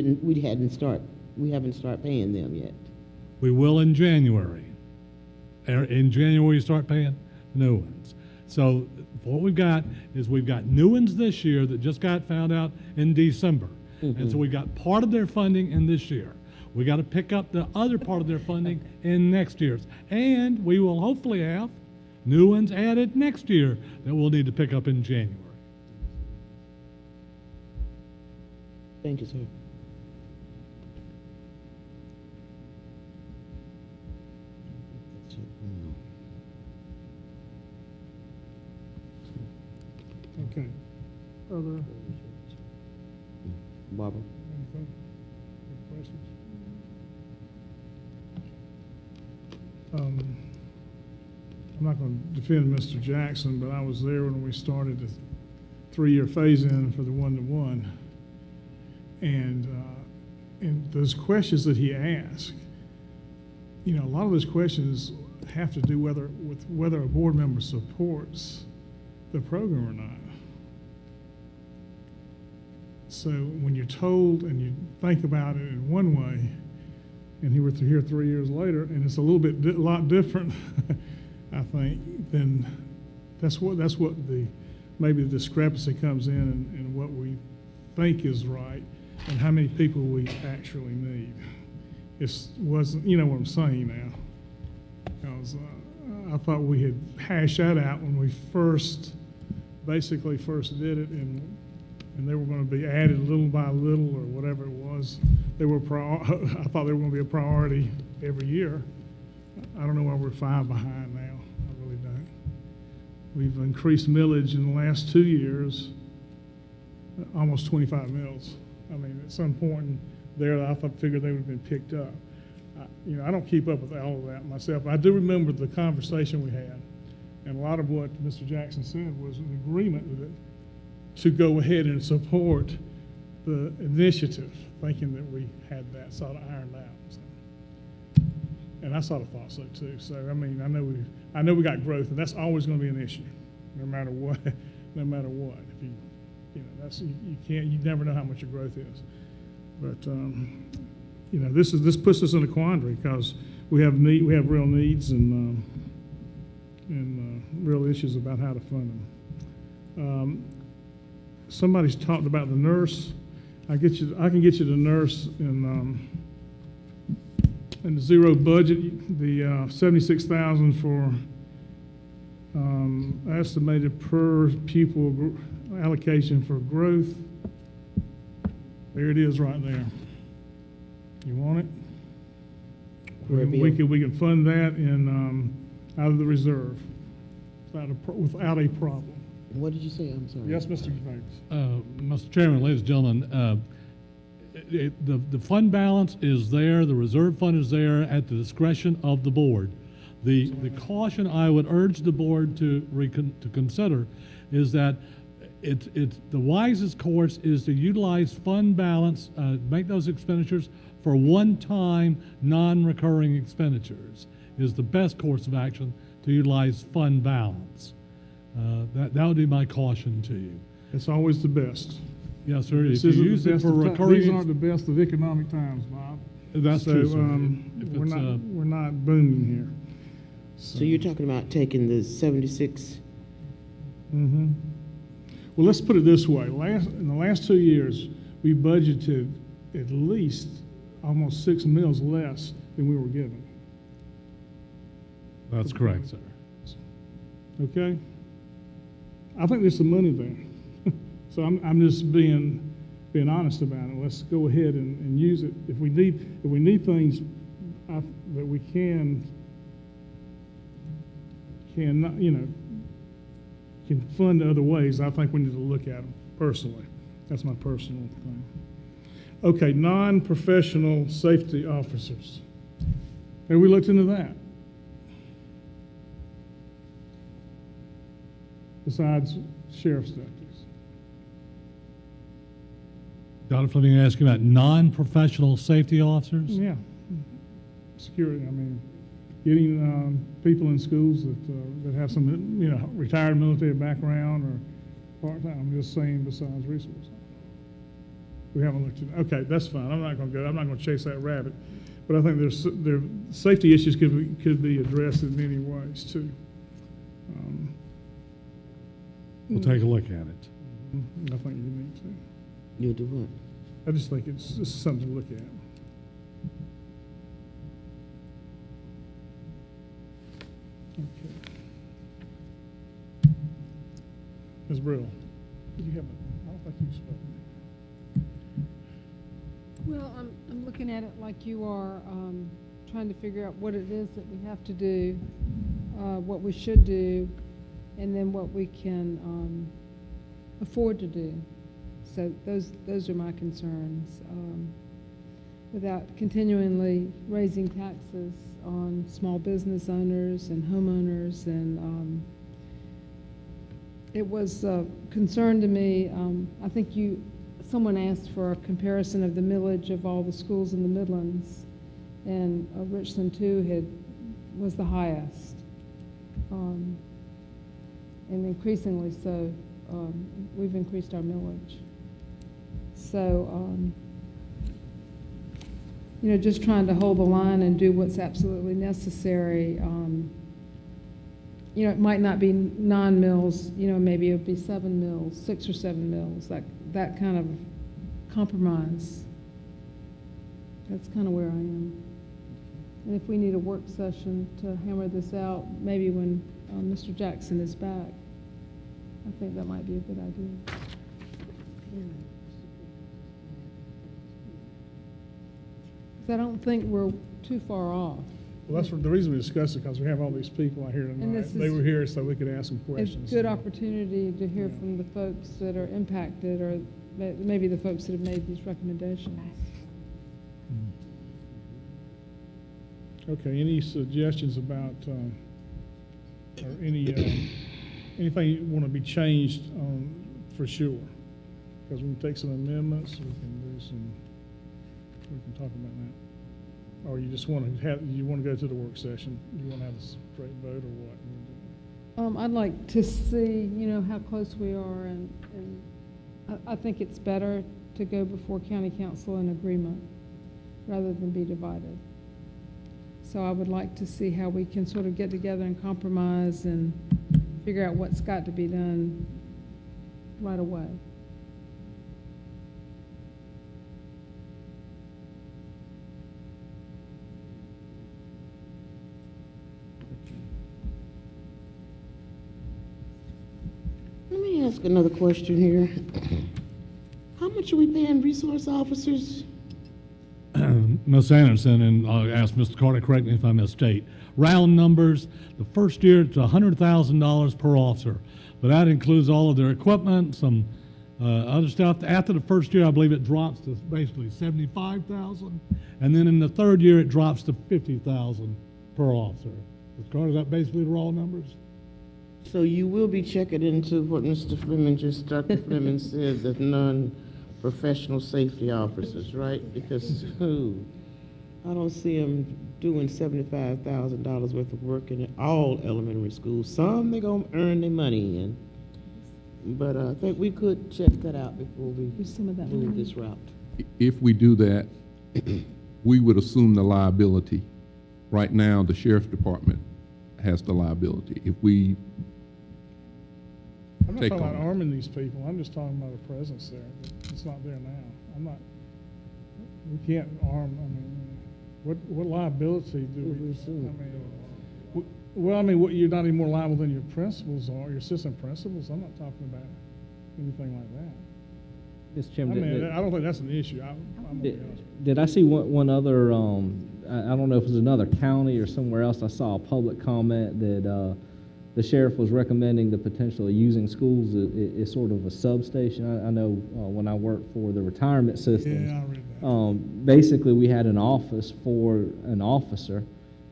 haven't started paying them yet. We will in January. In January, we start paying new ones. So what we've got is we've got new ones this year that just got found out in December. And so we got part of their funding in this year. We got to pick up the other part of their funding in next year's. And we will hopefully have new ones added next year that we'll need to pick up in January. Thank you, sir. Okay. Other, Barbara? anything? Any questions? I'm not going to defend Mr. Jackson, but I was there when we started the three-year phase-in for the one-to-one. And those questions that he asked, you know, a lot of those questions have to do with whether a board member supports the program or not. So when you're told and you think about it in one way, and he was here 3 years later, and it's a lot different, I think, then that's what maybe the discrepancy comes in what we think is right and how many people we actually need. It wasn't, you know what I'm saying now. Because I thought we had hashed that out when we first did it, and they were going to be added little by little or whatever it was. I thought they were going to be a priority every year. I don't know why we're 5 behind now. I really don't. We've increased millage in the last 2 years, almost 25 mills. I mean, at some point there, I figured they would have been picked up. You know, I don't keep up with all of that myself. I do remember the conversation we had, and a lot of what Mr. Jackson said was an agreement with it to go ahead and support the initiative, thinking that we had that sort of ironed out. So. And I sort of thought so too. So I mean, I know we got growth, and that's always going to be an issue, no matter what. No matter what, if you know, you never know how much your growth is. But you know, this puts us in a quandary because we have real needs and real issues about how to fund them. Somebody's talked about the nurse. I can get you the nurse in the zero budget, the 76,000 for estimated per pupil allocation for growth. There it is right there. You want it? We can fund that in out of the reserve without a problem. What did you say? I'm sorry. Yes, Mr. Davis. Mr. Chairman, ladies and gentlemen, the fund balance is there, the reserve fund is there at the discretion of the board. The caution I would urge the board to consider is that the wisest course is to utilize fund balance, make those expenditures for one-time, non-recurring expenditures is the best course of action to utilize fund balance. That would be my caution to you. It's always the best. Yes, sir. If you use it for recurring, these aren't the best of economic times, Bob. That's true, sir. We're not booming here. So you're talking about taking the 76? Mm-hmm. Well, let's put it this way. In the last 2 years, we budgeted at least almost 6 mills less than we were given. That's correct, sir. Okay? I think there's some money there. So I'm just being honest about it. Let's go ahead and use it. If we need things that we can fund other ways, I think we need to look at them personally. That's my personal thing. Okay, non-professional safety officers. Have we looked into that? Besides sheriff's deputies. Dr. Fleming asking about non-professional safety officers? Yeah. Security, I mean, getting people in schools that have some, retired military background or part-time. I'm just saying besides resources. We haven't looked at it. Okay, that's fine. I'm not going to chase that rabbit. But I think there safety issues could be addressed in many ways too. We'll take a look at it. I think you need to. You'll do what? I just think it's something to look at. Okay. Ms. Brill, did you have I don't think you spoke. Well, I'm looking at it like you are, trying to figure out what it is that we have to do, what we should do, and then what we can afford to do. So those are my concerns. Without continually raising taxes on small business owners and homeowners, and it was a concern to me. I think someone asked for a comparison of the millage of all the schools in the Midlands, and Richland too was the highest, and increasingly so. We've increased our millage. So, just trying to hold the line and do what's absolutely necessary. It might not be 9 mills, maybe it would be 7 mills, 6 or 7 mills, that kind of compromise. That's kind of where I am. And if we need a work session to hammer this out, maybe when Mr. Jackson is back, I think that might be a good idea. I don't think we're too far off. Well, that's the reason we discussed it, because we have all these people out here tonight. They were here so we could ask them questions. It's a good opportunity to hear from the folks that are impacted, or maybe the folks that have made these recommendations. Okay, any suggestions about, or anything you want to be changed for sure? Because we can take some amendments, we can talk about that. Or you just want to go to the work session? You want to have a straight vote or what? I'd like to see, how close we are, and I think it's better to go before county council in agreement rather than be divided. So I would like to see how we can sort of get together and compromise and figure out what's got to be done right away. Let me ask another question here. How much are we paying resource officers? Ms. Anderson, and I'll ask Mr. Carter, correct me if I misstate. Round numbers, the first year it's $100,000 per officer, but that includes all of their equipment, some other stuff. After the first year, I believe it drops to basically $75,000, and then in the third year it drops to $50,000 per officer. Mr. Carter, is that basically the raw numbers? So you will be checking into what Dr. Fleming said, the non-professional safety officers, right? Because I don't see them doing $75,000 worth of work in all elementary schools. Some they're gonna earn their money in, but I think we could check that out before we move this route. If we do that, we would assume the liability. Right now, the sheriff's department has the liability. If we I'm not talking about arming these people. I'm just talking about a presence there. It's not there now. We can't arm, what liability do we assume? You're not any more liable than your principals are, your assistant principals. I'm not talking about anything like that. Mr. Chairman, I don't think that's an issue. Did I see one other, I don't know if it was another county or somewhere else, I saw a public comment that the sheriff was recommending the potential of using schools as sort of a substation. I know when I worked for the retirement systems, yeah, I read that. Basically we had an office for an officer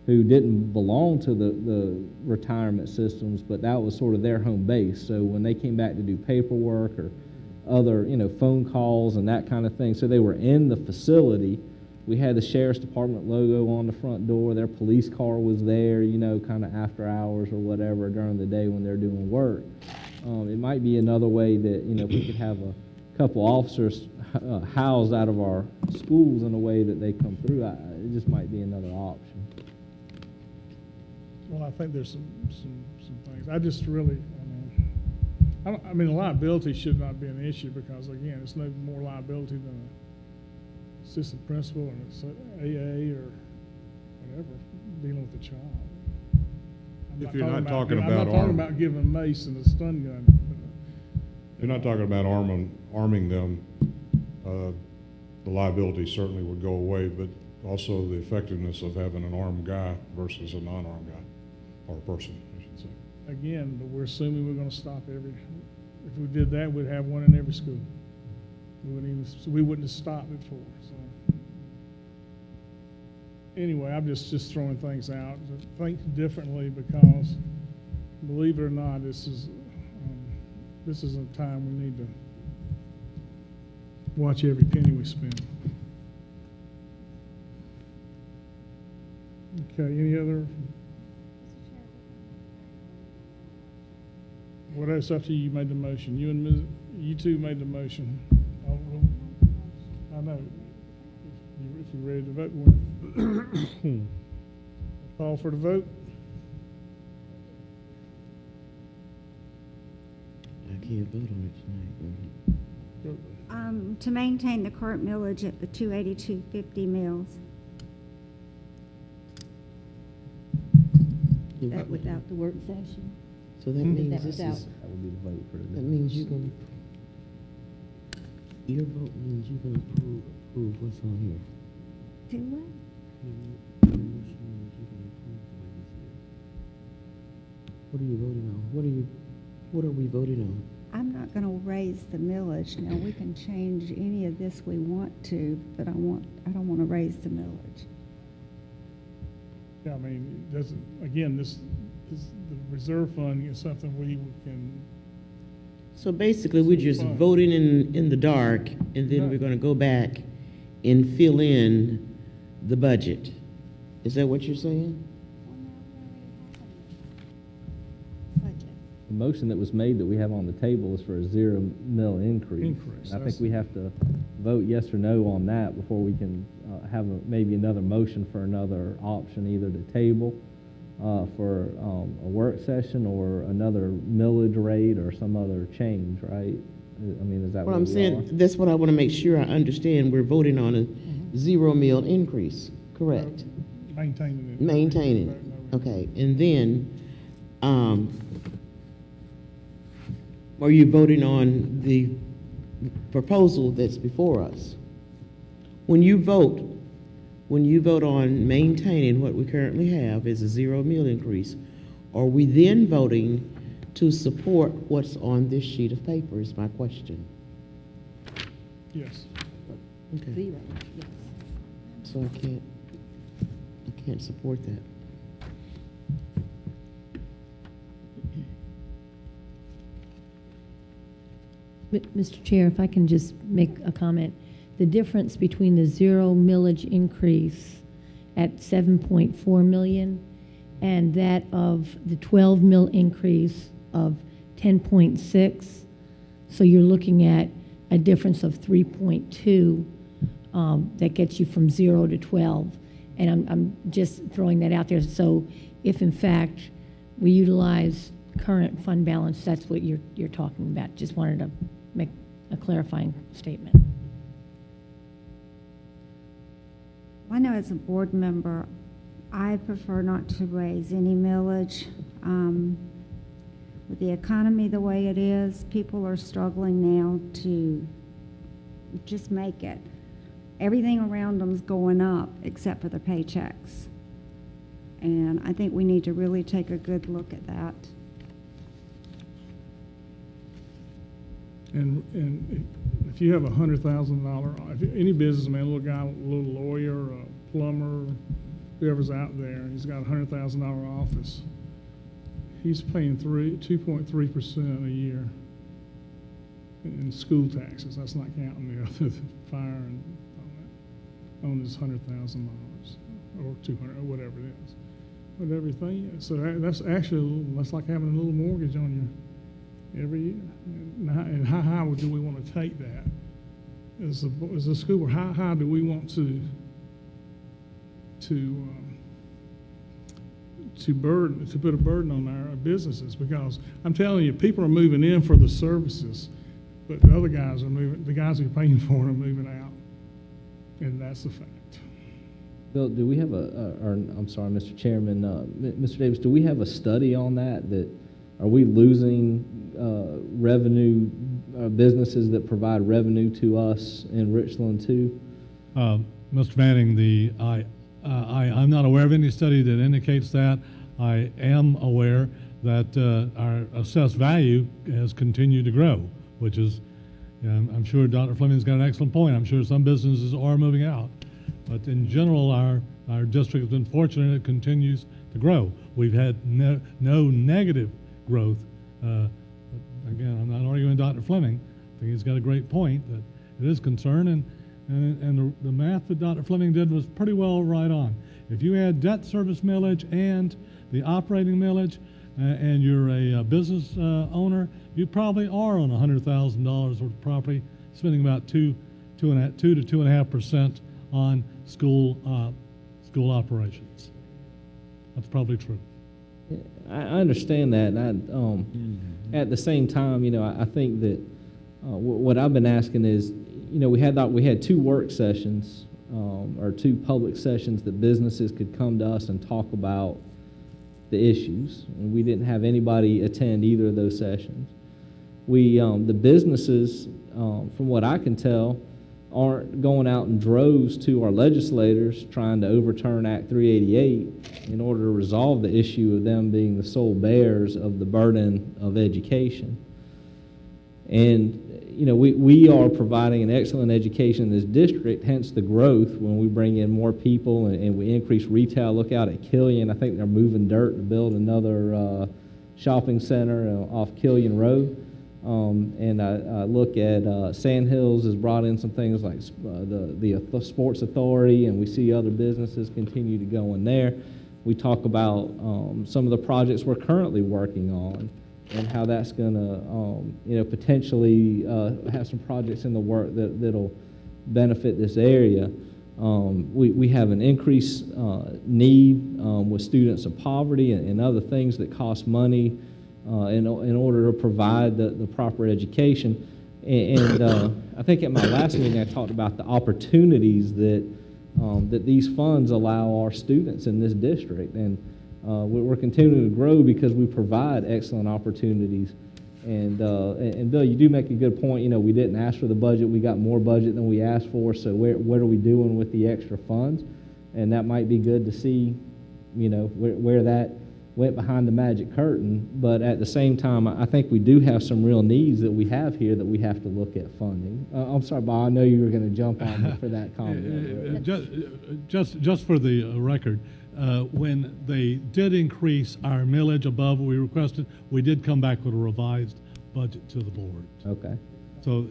who didn't belong to the retirement systems, but that was sort of their home base. So when they came back to do paperwork or other, phone calls and that kind of thing, so they were in the facility. We had the sheriff's department logo on the front door. Their police car was there, kind of after hours or whatever during the day when they're doing work. It might be another way that, if we could have a couple officers housed out of our schools in a way that they come through. It just might be another option. Well, I think there's some things. I just really, the liability should not be an issue because, again, it's no more liability than an assistant principal or an AA or whatever dealing with the child. If you're not talking about I'm not talking about giving Mace and a stun gun. you're not talking about arming them. The liability certainly would go away, but also the effectiveness of having an armed guy versus a non-armed guy, or person, I should say. Again, but we're assuming we're going to stop if we did that, we'd have one in every school. We wouldn't have stopped it for. So anyway, I'm just throwing things out to think differently, because believe it or not, this is a time we need to watch every penny we spend. Okay, any other? What else up to you? You made the motion. You two made the motion. I know. If you're ready to vote, call for the vote. I can't vote on it tonight. To maintain the current millage at the 282.50 mills. That without the work session. So that means That this without- is, That would be the vote for the. that means your vote means you're gonna approve what's on here. Do what? Your motion means you're gonna approve the way this is. What are you voting on? What are we voting on? I'm not going to raise the millage. Now, we can change any of this we want to, but I don't want to raise the millage. Yeah, I mean, again, this is the reserve fund is something we can. So basically, we're just voting in the dark, and then we're gonna go back and fill in the budget. Is that what you're saying? The motion that was made that we have on the table is for a 0 mil increase. I think we have to vote yes or no on that before we can have maybe another motion for another option, either to table for a work session or another millage rate or some other change, right? I mean, is that Well, what I'm we saying, are? that's what I want to make sure I understand. We're voting on a 0 mil increase, correct? Maintaining it. Maintaining it, okay. And then, are you voting on the proposal that's before us? When you vote on maintaining what we currently have as a 0 mil increase, are we then voting to support what's on this sheet of paper is my question. Yes. Okay. 0, yes. So I can't support that. Mr. Chair, if I can just make a comment. The difference between the 0 millage increase at 7.4 million and that of the 12 mil increase of 10.6, so you're looking at a difference of 3.2 that gets you from 0 to 12. And I'm just throwing that out there. So if in fact we utilize current fund balance, that's what you're talking about. Just wanted to make a clarifying statement. I know as a board member, I prefer not to raise any millage. With the economy the way it is, people are struggling now to just make it. Everything around them is going up except for the paychecks. And I think we need to really take a good look at that. And if you have $100,000, if any businessman, a little guy, a little lawyer, a plumber, whoever's out there, he's got a $100,000 office, he's paying 2.3% a year in school taxes. That's not counting the other fire and all that on his $100,000 or 200 or whatever it is. But everything, so that's actually, that's like having a little mortgage on you every year. And how high do we want to take that as a school board? How high do we want to put a burden on our businesses? Because I'm telling you, people are moving in for the services, but the other guys are moving. The guys who are paying for it are moving out, and that's a fact. Bill, do we have I'm sorry, Mr. Chairman, Mr. Davis, do we have a study on that? Are we losing revenue businesses that provide revenue to us in Richland too. Mr. Manning, I'm not aware of any study that indicates that. I am aware that our assessed value has continued to grow, which is, I'm sure Dr. Fleming's got an excellent point. I'm sure some businesses are moving out. But in general, our district has been fortunate. It continues to grow. We've had no negative growth. Again, I'm not arguing with Dr. Fleming. I think he's got a great point that it is concern, and the math that Dr. Fleming did was pretty well right on. If you add debt service millage and the operating millage, and you're a business owner, you probably are on $100,000 worth of property, spending about 2 to 2.5% on school operations. That's probably true. I understand that, and at the same time, I think that what I've been asking is, we had 2 work sessions or 2 public sessions that businesses could come to us and talk about the issues, and we didn't have anybody attend either of those sessions. The businesses, from what I can tell, aren't going out in droves to our legislators trying to overturn Act 388 in order to resolve the issue of them being the sole bearers of the burden of education. And, we are providing an excellent education in this district, hence the growth when we bring in more people and we increase retail. Look out at Killian. I think they're moving dirt to build another shopping center off Killian Road. And I look at Sandhills has brought in some things like the Sports Authority, and we see other businesses continue to go in there. We talk about some of the projects we're currently working on and how that's going to, potentially have some projects in the work that'll benefit this area. We have an increased need with students of poverty and other things that cost money in order to provide the proper education. And I think at my last meeting I talked about the opportunities that these funds allow our students in this district. And we're continuing to grow because we provide excellent opportunities. And Bill, you do make a good point. We didn't ask for the budget. We got more budget than we asked for. So what are we doing with the extra funds? And that might be good to see, where that went behind the magic curtain. But at the same time, I think we do have some real needs that we have here that we have to look at funding. I'm sorry, Bob, I know you were going to jump on me for that comment. Just for the record, when they did increase our millage above what we requested, we did come back with a revised budget to the board. Okay. So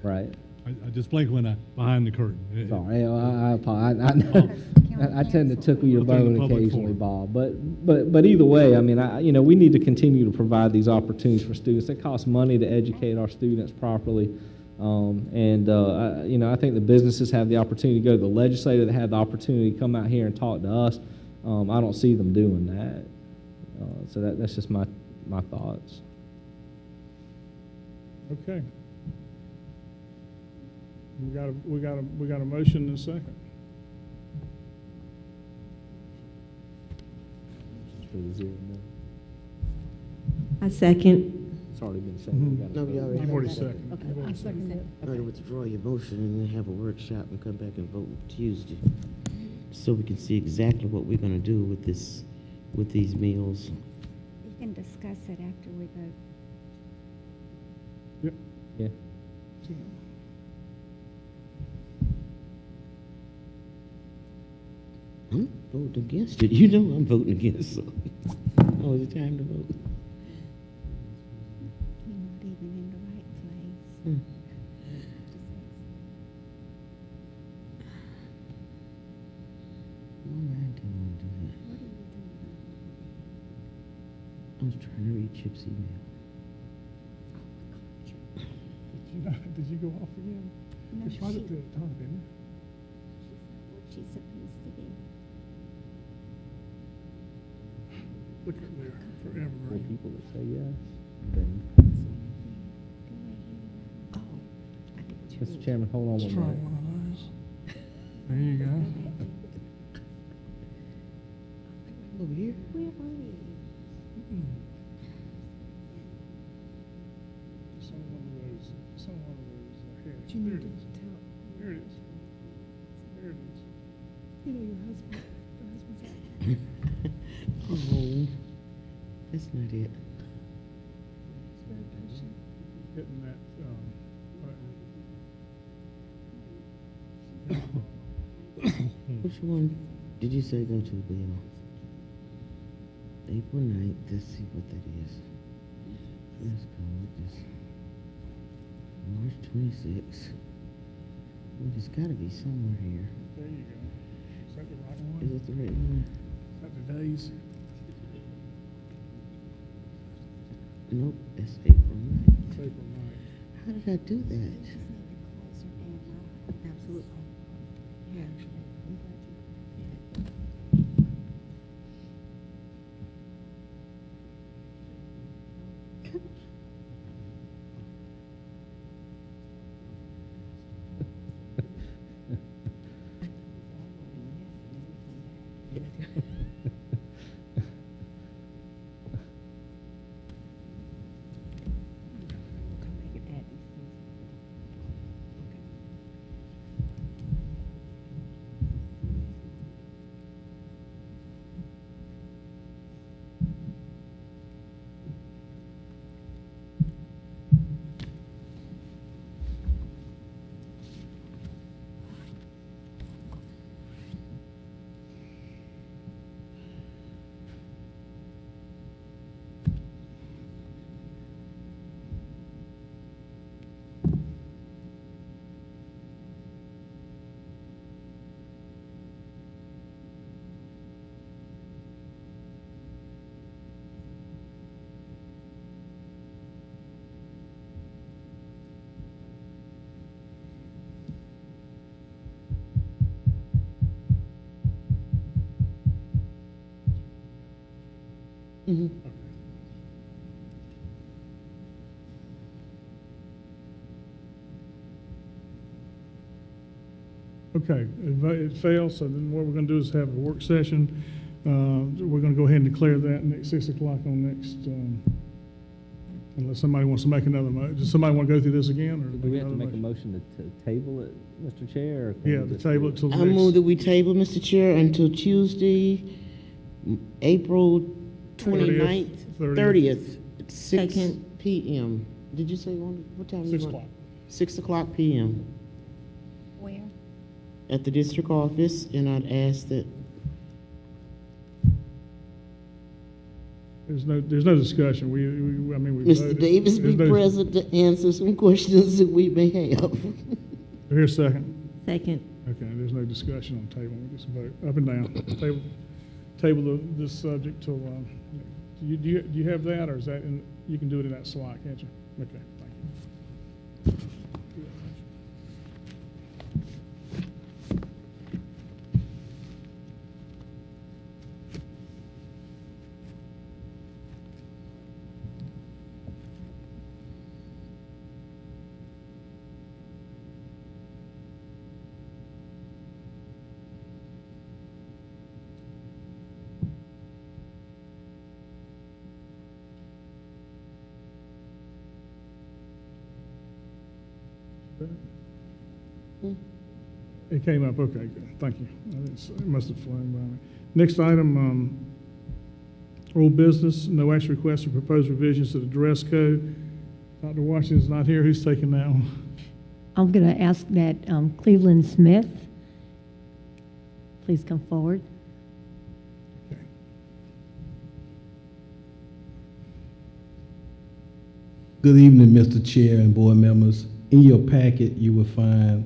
right. I just blinked when behind the curtain. Sorry, I apologize. I tend to tickle your bone occasionally, Bob. But either way, I mean, we need to continue to provide these opportunities for students. It costs money to educate our students properly. I think the businesses have the opportunity to go to the legislature. They have the opportunity to come out here and talk to us. I don't see them doing that. So that's just my thoughts. Okay. We got a motion and a second. I second. It's already been said. No, you already. You've already seconded. Okay, I second it. All right, withdraw your motion and then have a workshop and come back and vote Tuesday, so we can see exactly what we're going to do with these meals. You can discuss it after we vote. Yep. Yeah. I'm voting against it. You know I'm voting against it. Oh, is it time to vote? You're not even in the right place. What am I doing to that? I was trying to read Chip's email. Did you go off again? No, It's right up there at the top, isn't it? What she's supposed to do. Look up there forever. More people that say yes. Then, Mr. Chairman, hold on Let's one try minute. one of those. There you go. Over here? Where are you? It's on one of those But you need to tell. There it is. There it is. You know your husband. Your husband's out. Oh, that's not it. He's very patient. Hitting that, Which one did you say go to, Bill? April 9th, let's see what that is. Let's go with this. March 26th. Well, it's gotta be somewhere here. there you go. Is that the right one? Is it the right one? Is that the days? Nope, it's April 9th. It's April 9th. How did I do that? Absolutely. Yeah. Mm-hmm. Okay, it failed, so then what we're going to do is have a work session. We're going to go ahead and declare that next 6 o'clock on next, unless somebody wants to make another does somebody want to go through this again? Or Do we have to make a motion to table it, Mr. Chair? Or can Yeah, we to just table do it till I move that we table, Mr. Chair, until Tuesday, April 29th, 30th, at 6 p.m. Did you say what time? 6 o'clock. 6 o'clock p.m. Where? At the district office, and I'd ask that. There's no discussion. I mean, we Mr. voted. Davis be There's no- present to answer some questions that we may have. Here's a second. Second. Okay, there's no discussion on table. We just vote up and down. Table this subject till, do you have that, or is that you can do it in that slide, can't you? Okay, thank you. It came up, okay, good, thank you. It must have flown by me. Next item, old business, no action requests or proposed revisions to the dress code. Dr. Washington's not here, who's taking that one? I'm going to ask that Cleveland Smith please come forward. Good evening, Mr. Chair and board members. In your packet, you will find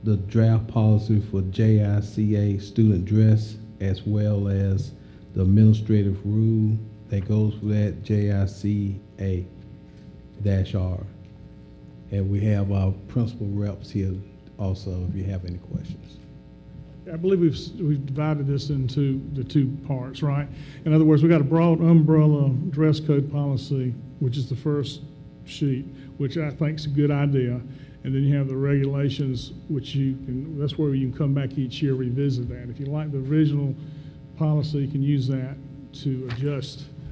the draft policy for JICA student dress, as well as the administrative rule that goes with that JICA-R. And we have our principal reps here also, if you have any questions. I believe we've divided this into the two parts, right? In other words, we've got a broad umbrella dress code policy, which is the first sheet, which I think is a good idea. And then you have the regulations, which that's where you can come back each year, revisit that. If you like the original policy, you can use that to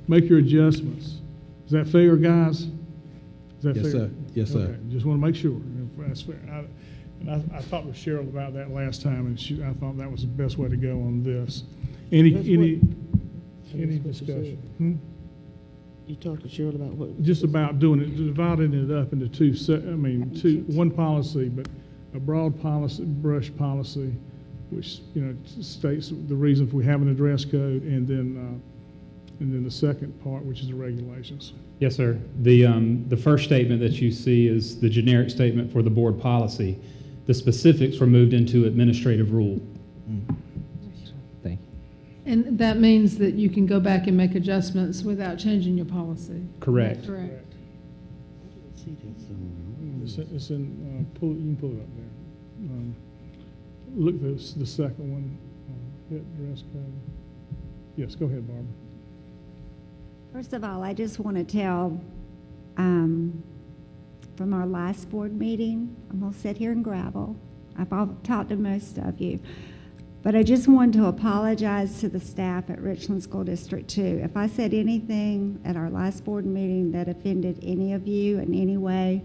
make your adjustments. Is that fair, guys? Is that Yes, fair? sir. Yes, sir. Okay. Just want to make sure. that's fair. I talked with Cheryl about that last time, and I thought that was the best way to go on this. Any discussion? You talked to Cheryl about what? Just about doing it, dividing it up into one policy, but a broad policy, brush policy, which, states the reason for having a dress code, and then the second part, which is the regulations. Yes, sir. The first statement that you see is the generic statement for the board policy. The specifics were moved into administrative rule. Thank you. And that means that you can go back and make adjustments without changing your policy. Correct. Correct. It's in, you can pull it up there. Look, the second one, hit dress code. Yes, go ahead, Barbara. First of all, I just want to tell, from our last board meeting, I'm going to sit here and gravel. I've talked to most of you. But I just wanted to apologize to the staff at Richland School District 2. If I said anything at our last board meeting that offended any of you in any way,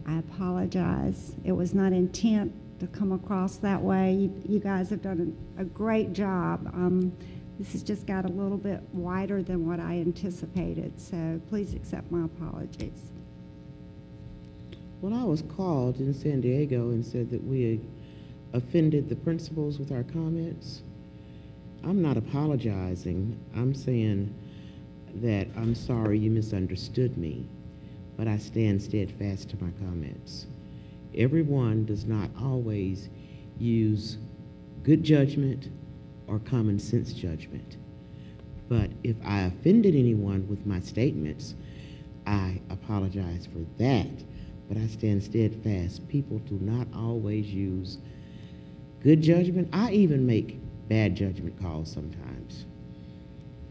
I apologize. It was not intent to come across that way. You guys have done a great job. This has just got a little bit wider than what I anticipated, so please accept my apologies. Well, I was called in San Diego and said that we had offended the principals with our comments. I'm not apologizing. I'm saying that I'm sorry you misunderstood me, but I stand steadfast to my comments. Everyone does not always use good judgment or common sense judgment. But if I offended anyone with my statements, I apologize for that. But I stand steadfast. People do not always use good judgment. I even make bad judgment calls sometimes.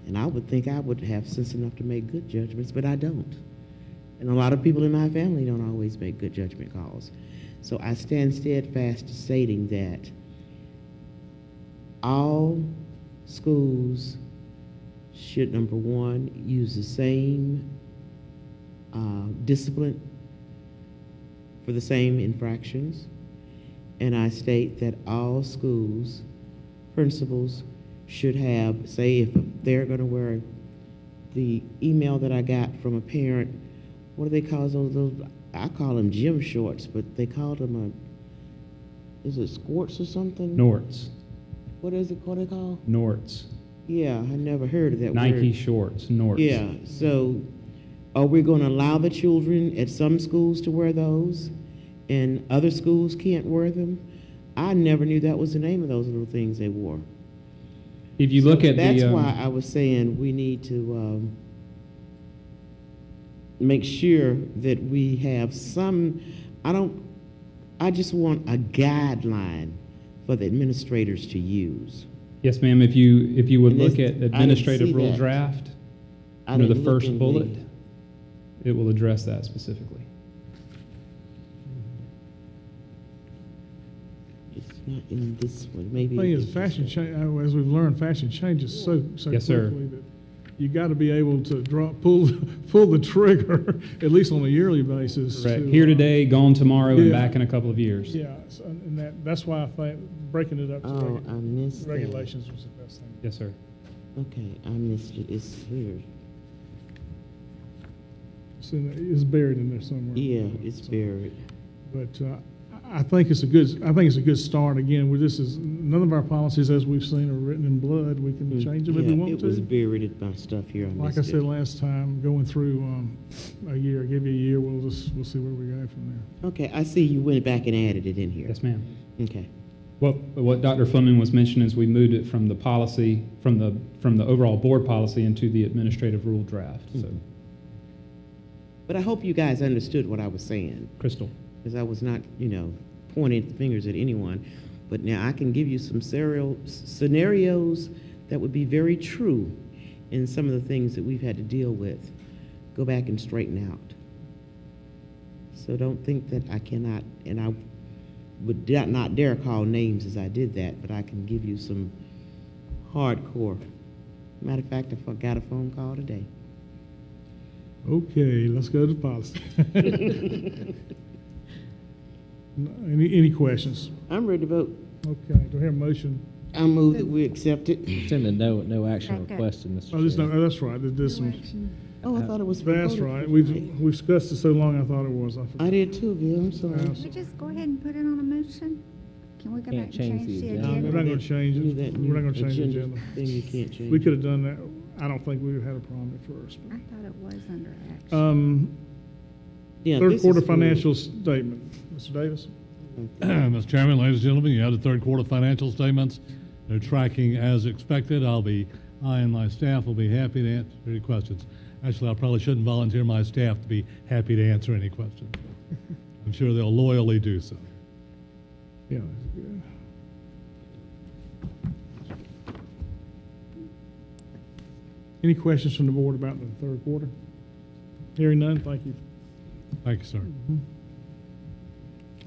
And I would think I would have sense enough to make good judgments, but I don't. And a lot of people in my family don't always make good judgment calls. So I stand steadfast to stating that all schools should, number one, use the same discipline for the same infractions. And I state that all schools, principals, should have, say, if they're going to wear the email that I got from a parent, what do they call those I call them gym shorts, but they call them is it squirts or something? Norts. What is it, what are they called? Norts. Yeah, I never heard of that Nike word. shorts, Norts. Yeah, so are we going to allow the children at some schools to wear those and other schools can't wear them? I never knew that was the name of those little things they wore. If you look at that's why I was saying we need to make sure that we have some, I just want a guideline for the administrators to use. Yes, ma'am. If you would look at administrative rule draft, under the first bullet, it will address that specifically. It's not in this one. Maybe. The thing is, fashion change. As we've learned, fashion changes so Yes, quickly sir. that you got to be able to pull the trigger at least on a yearly basis. Correct. Here today, gone tomorrow, and back in a couple of years. Yeah, so, and that's why I think breaking it up to I missed regulations was the best thing. Yes, sir. Okay, I missed it. It's here. It's buried in there somewhere. Yeah, it's buried. But I think it's a good start. Again, none of our policies, as we've seen, are written in blood. We can change them if we want to. It was buried in my stuff here. Like I said last time, going through a year, give you a year, we'll see where we go from there. Okay, I see you went back and added it in here. Yes, ma'am. Okay. What Dr. Fleming was mentioning is we moved it from the policy, from the overall board policy into the administrative rule draft. So. But I hope you guys understood what I was saying. Crystal. Because I was not, pointing the fingers at anyone. But now I can give you some scenarios that would be very true in some of the things that we've had to deal with. Go back and straighten out. So don't think that I cannot, and I would not dare call names as I did that, but I can give you some hardcore. Matter of fact, I got a phone call today. Okay, let's go to policy. Any questions? I'm ready to vote. Okay, do I hear a motion? I move that we accept it. It's in the no action Second. requested, Mr. Oh, Chair. that's right. There's some. Oh, I thought it was. That's voted right. for We've tonight. discussed it so long. I thought it was. I forgot. I did too, Bill. I'm sorry. Can we just go ahead and put it on a motion? Can we go Can't back and change change the the agenda. We're agenda? not going to change Do it. that We're not going to change the agenda. Thing you can't change. We could have done that. I don't think we would have had a problem at first. I thought it was under action. Yeah, Third this quarter is for- financial statement. Mr. Davis? Mr. Chairman, ladies and gentlemen, you have the third quarter financial statements. They're tracking as expected. I and my staff will be happy to answer any questions. Actually, I probably shouldn't volunteer my staff to be happy to answer any questions. I'm sure they'll loyally do so. Yeah, that's good. Any questions from the board about the third quarter? Hearing none, thank you. Thank you, sir.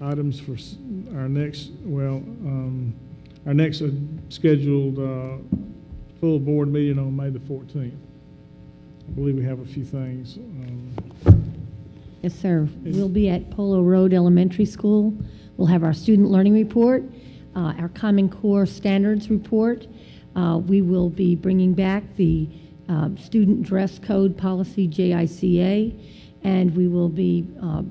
Items for our next, our next scheduled full board meeting on May the 14th. I believe we have a few things. Yes, sir. We'll be at Polo Road Elementary School. We'll have our student learning report, our Common Core standards report. We will be bringing back the student dress code policy JICA, and we will be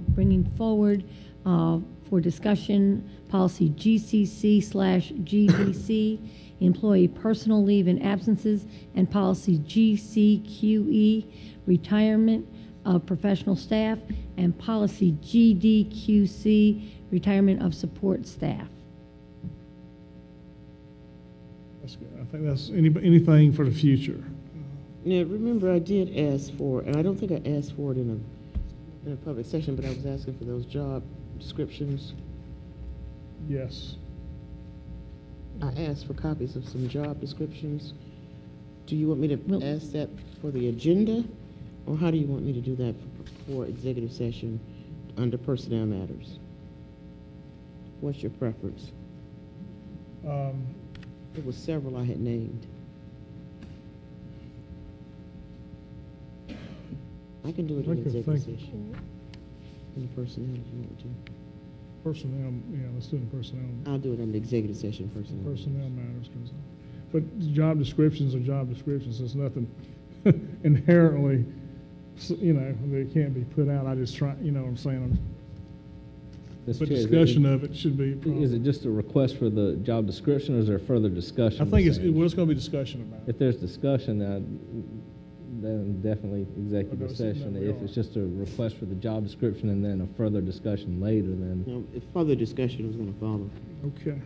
bringing forward for discussion policy GCC/GDC, employee personal leave and absences, and policy GCQE, retirement of professional staff, and policy GDQC, retirement of support staff. That's good. I think that's anything for the future. Now, remember, I did ask for, and I don't think I asked for it in a public session, but I was asking for those job descriptions. Yes. I asked for copies of some job descriptions. Do you want me to ask that for the agenda, or how do you want me to do that for executive session under personnel matters? What's your preference? There were several I had named. I can do it in executive session. In the personnel, if you want to. Personnel, yeah, let's do it in personnel. I'll do it in the executive session personnel. Personnel matters. But job descriptions are job descriptions. There's nothing inherently, they can't be put out. I just try, you know what I'm saying? Mr. But Chair, discussion of it should be. Is it just a request for the job description, or is there further discussion? I think it's going to be discussion about it. If there's discussion, then definitely executive session. If it's just a request for the job description and then a further discussion later, then. No, if further discussion is going to follow. Okay.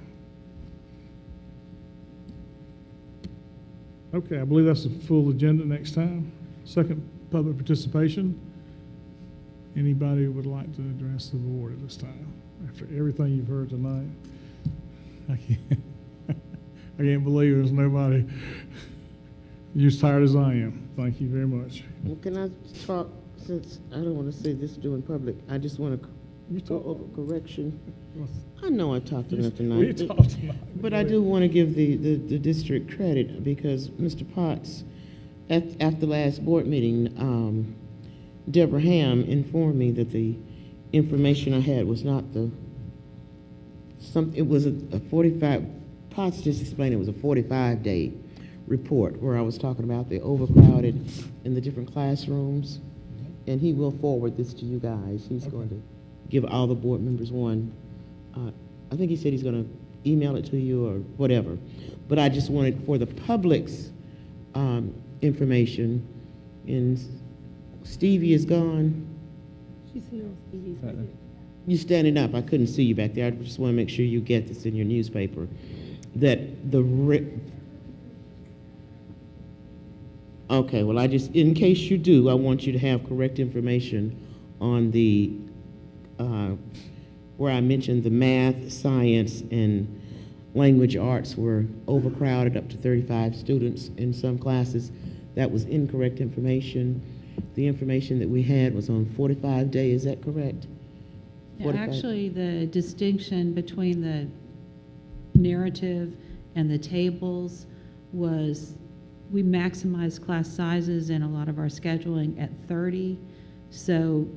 Okay, I believe that's the full agenda next time. Second, public participation. Anybody who would like to address the board at this time after everything you've heard tonight? I can't believe there's nobody. You're as tired as I am. Thank you very much. Well, can I talk, since I don't want to say this during public, I just want to go over correction. I know I talked enough tonight. We talked tonight. But I do want to give the district credit because Mr. Potts, after last board meeting, Deborah Ham informed me that the information I had was not it was a 45, Potts just explained it was a 45-day report where I was talking about the overcrowded in the different classrooms, and he will forward this to you guys. He's going to give all the board members one. I think he said he's going to email it to you or whatever, but I just wanted for the public's information. And Stevie is gone. She's here. Stevie's right here. You standing up? I couldn't see you back there. I just want to make sure you get this in your newspaper. That okay, well, in case you do, I want you to have correct information on the, where I mentioned the math, science, and language arts were overcrowded up to 35 students in some classes. That was incorrect information. The information that we had was on 45 days, is that correct? Yeah, actually, the distinction between the narrative and the tables was we maximize class sizes in a lot of our scheduling at 30. So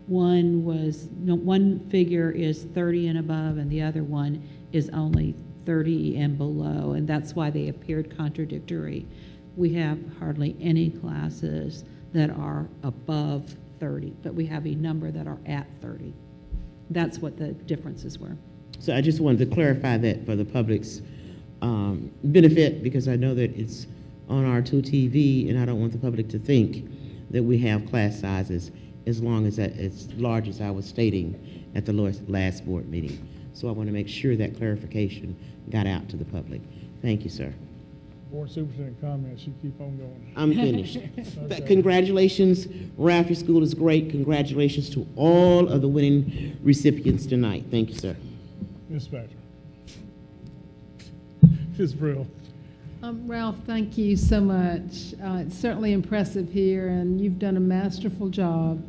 one figure is 30 and above, and the other one is only 30 and below, and that's why they appeared contradictory. We have hardly any classes that are above 30, but we have a number that are at 30. That's what the differences were. So I just wanted to clarify that for the public's benefit, because I know that it's on R2 TV, and I don't want the public to think that we have class sizes as large as I was stating at the last board meeting. So I want to make sure that clarification got out to the public. Thank you, sir. Board Superintendent comments, you keep on going. I'm finished. Okay. Congratulations, Ralph, your school is great. Congratulations to all of the winning recipients tonight. Thank you, sir. Ms. Badger. Ms. Brill. Ralph, thank you so much. It's certainly impressive here, and you've done a masterful job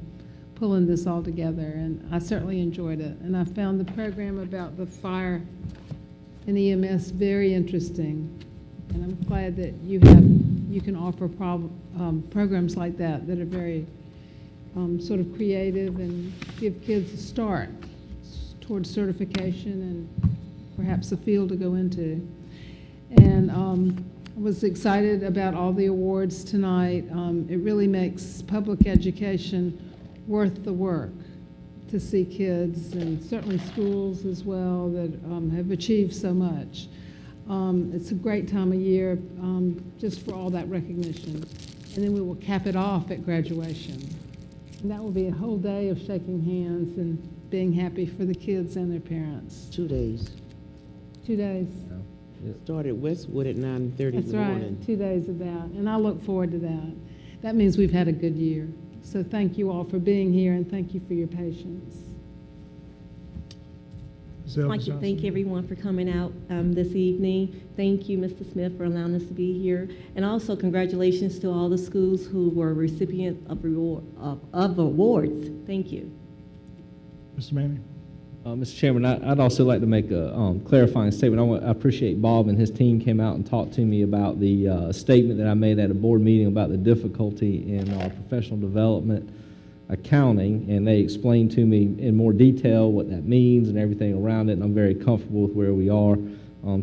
pulling this all together, and I certainly enjoyed it. And I found the program about the fire and EMS very interesting, and I'm glad that you can offer programs like that that are very sort of creative and give kids a start towards certification and perhaps a field to go into. And I was excited about all the awards tonight. It really makes public education worth the work to see kids, and certainly schools as well, that have achieved so much. It's a great time of year just for all that recognition. And then we will cap it off at graduation. And that will be a whole day of shaking hands and being happy for the kids and their parents. 2 days. 2 days. Start at Westwood at 9:30 That's in the right, morning. 2 days of that, and I look forward to that. That means we've had a good year. So thank you all for being here, and thank you for your patience. Ms. I'd like to Elder thank Johnson. everyone for coming out this evening. Thank you, Mr. Smith, for allowing us to be here. And also congratulations to all the schools who were recipients of awards. Thank you. Mr. Manning. Mr. Chairman, I'd also like to make a clarifying statement. I appreciate Bob and his team came out and talked to me about the statement that I made at a board meeting about the difficulty in our professional development accounting, and they explained to me in more detail what that means and everything around it, and I'm very comfortable with where we are.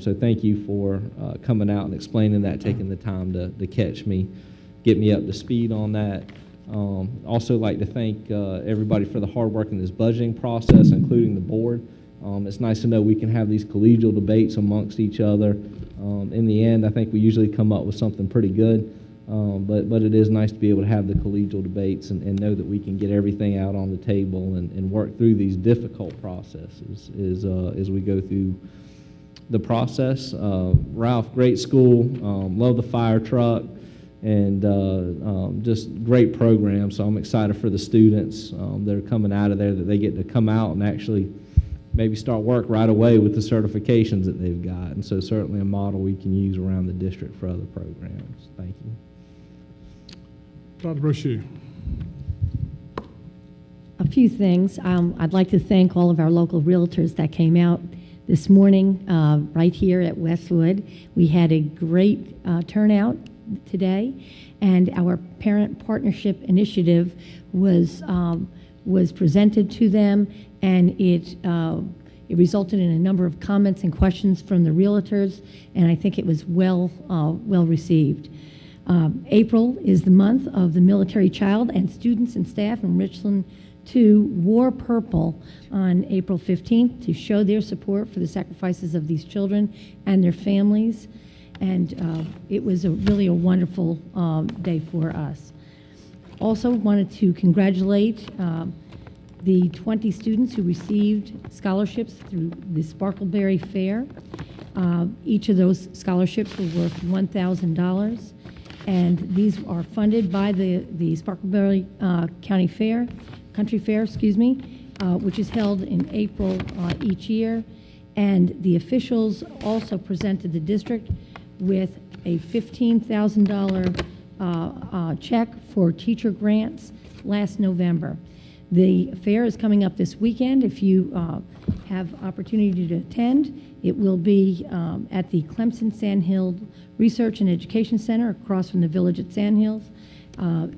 So thank you for coming out and explaining that, taking the time to catch me, get me up to speed on that. Also like to thank everybody for the hard work in this budgeting process, including the board. It's nice to know we can have these collegial debates amongst each other. In the end, I think we usually come up with something pretty good, but it is nice to be able to have the collegial debates and know that we can get everything out on the table and work through these difficult processes as we go through the process. Ralph, great school, love the fire truck, and just great program. So I'm excited for the students that are coming out of there, that they get to come out and actually maybe start work right away with the certifications that they've got. And so certainly a model we can use around the district for other programs. Thank you. Dr. Brochu. A few things. I'd like to thank all of our local realtors that came out this morning right here at Westwood. We had a great turnout today, and our parent partnership initiative was presented to them, and it resulted in a number of comments and questions from the realtors, and I think it was well received. April is the month of the military child, and students and staff in Richland 2 wore purple on April 15th to show their support for the sacrifices of these children and their families. And it was really a wonderful day for us. Also wanted to congratulate the 20 students who received scholarships through the Sparkleberry Fair. Each of those scholarships were worth $1,000, and these are funded by the Sparkleberry Country Fair, which is held in April each year. And the officials also presented the district with a $15,000 check for teacher grants last November. The fair is coming up this weekend. If you have opportunity to attend, it will be at the Clemson Sandhill Research and Education Center across from the Village at Sandhills.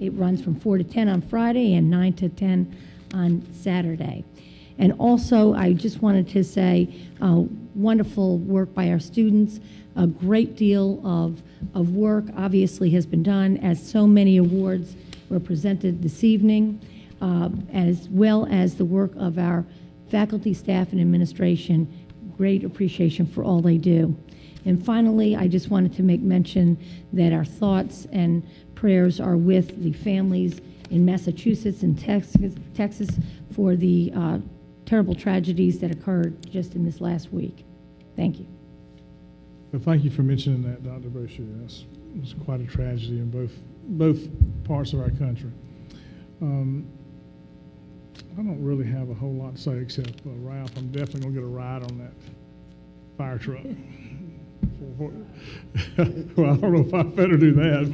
It runs from 4 to 10 on Friday and 9 to 10 on Saturday. And also, I just wanted to say, wonderful work by our students. A great deal of work obviously has been done, as so many awards were presented this evening, as well as the work of our faculty, staff, and administration. Great appreciation for all they do. And finally, I just wanted to make mention that our thoughts and prayers are with the families in Massachusetts and Texas for the terrible tragedies that occurred just in this last week. Thank you. Well, thank you for mentioning that, Dr. Brochure. It was quite a tragedy in both parts of our country. I don't really have a whole lot to say except, Ralph, I'm definitely going to get a ride on that fire truck. Well, I don't know if I better do that,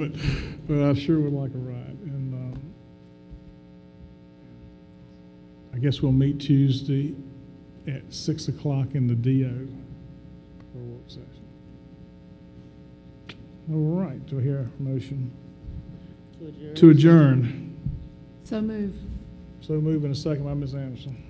but I sure would like a ride. And I guess we'll meet Tuesday at 6 o'clock in the DO for a work session. All right, do I hear a motion? To adjourn. So move. So move in a second by Ms. Anderson.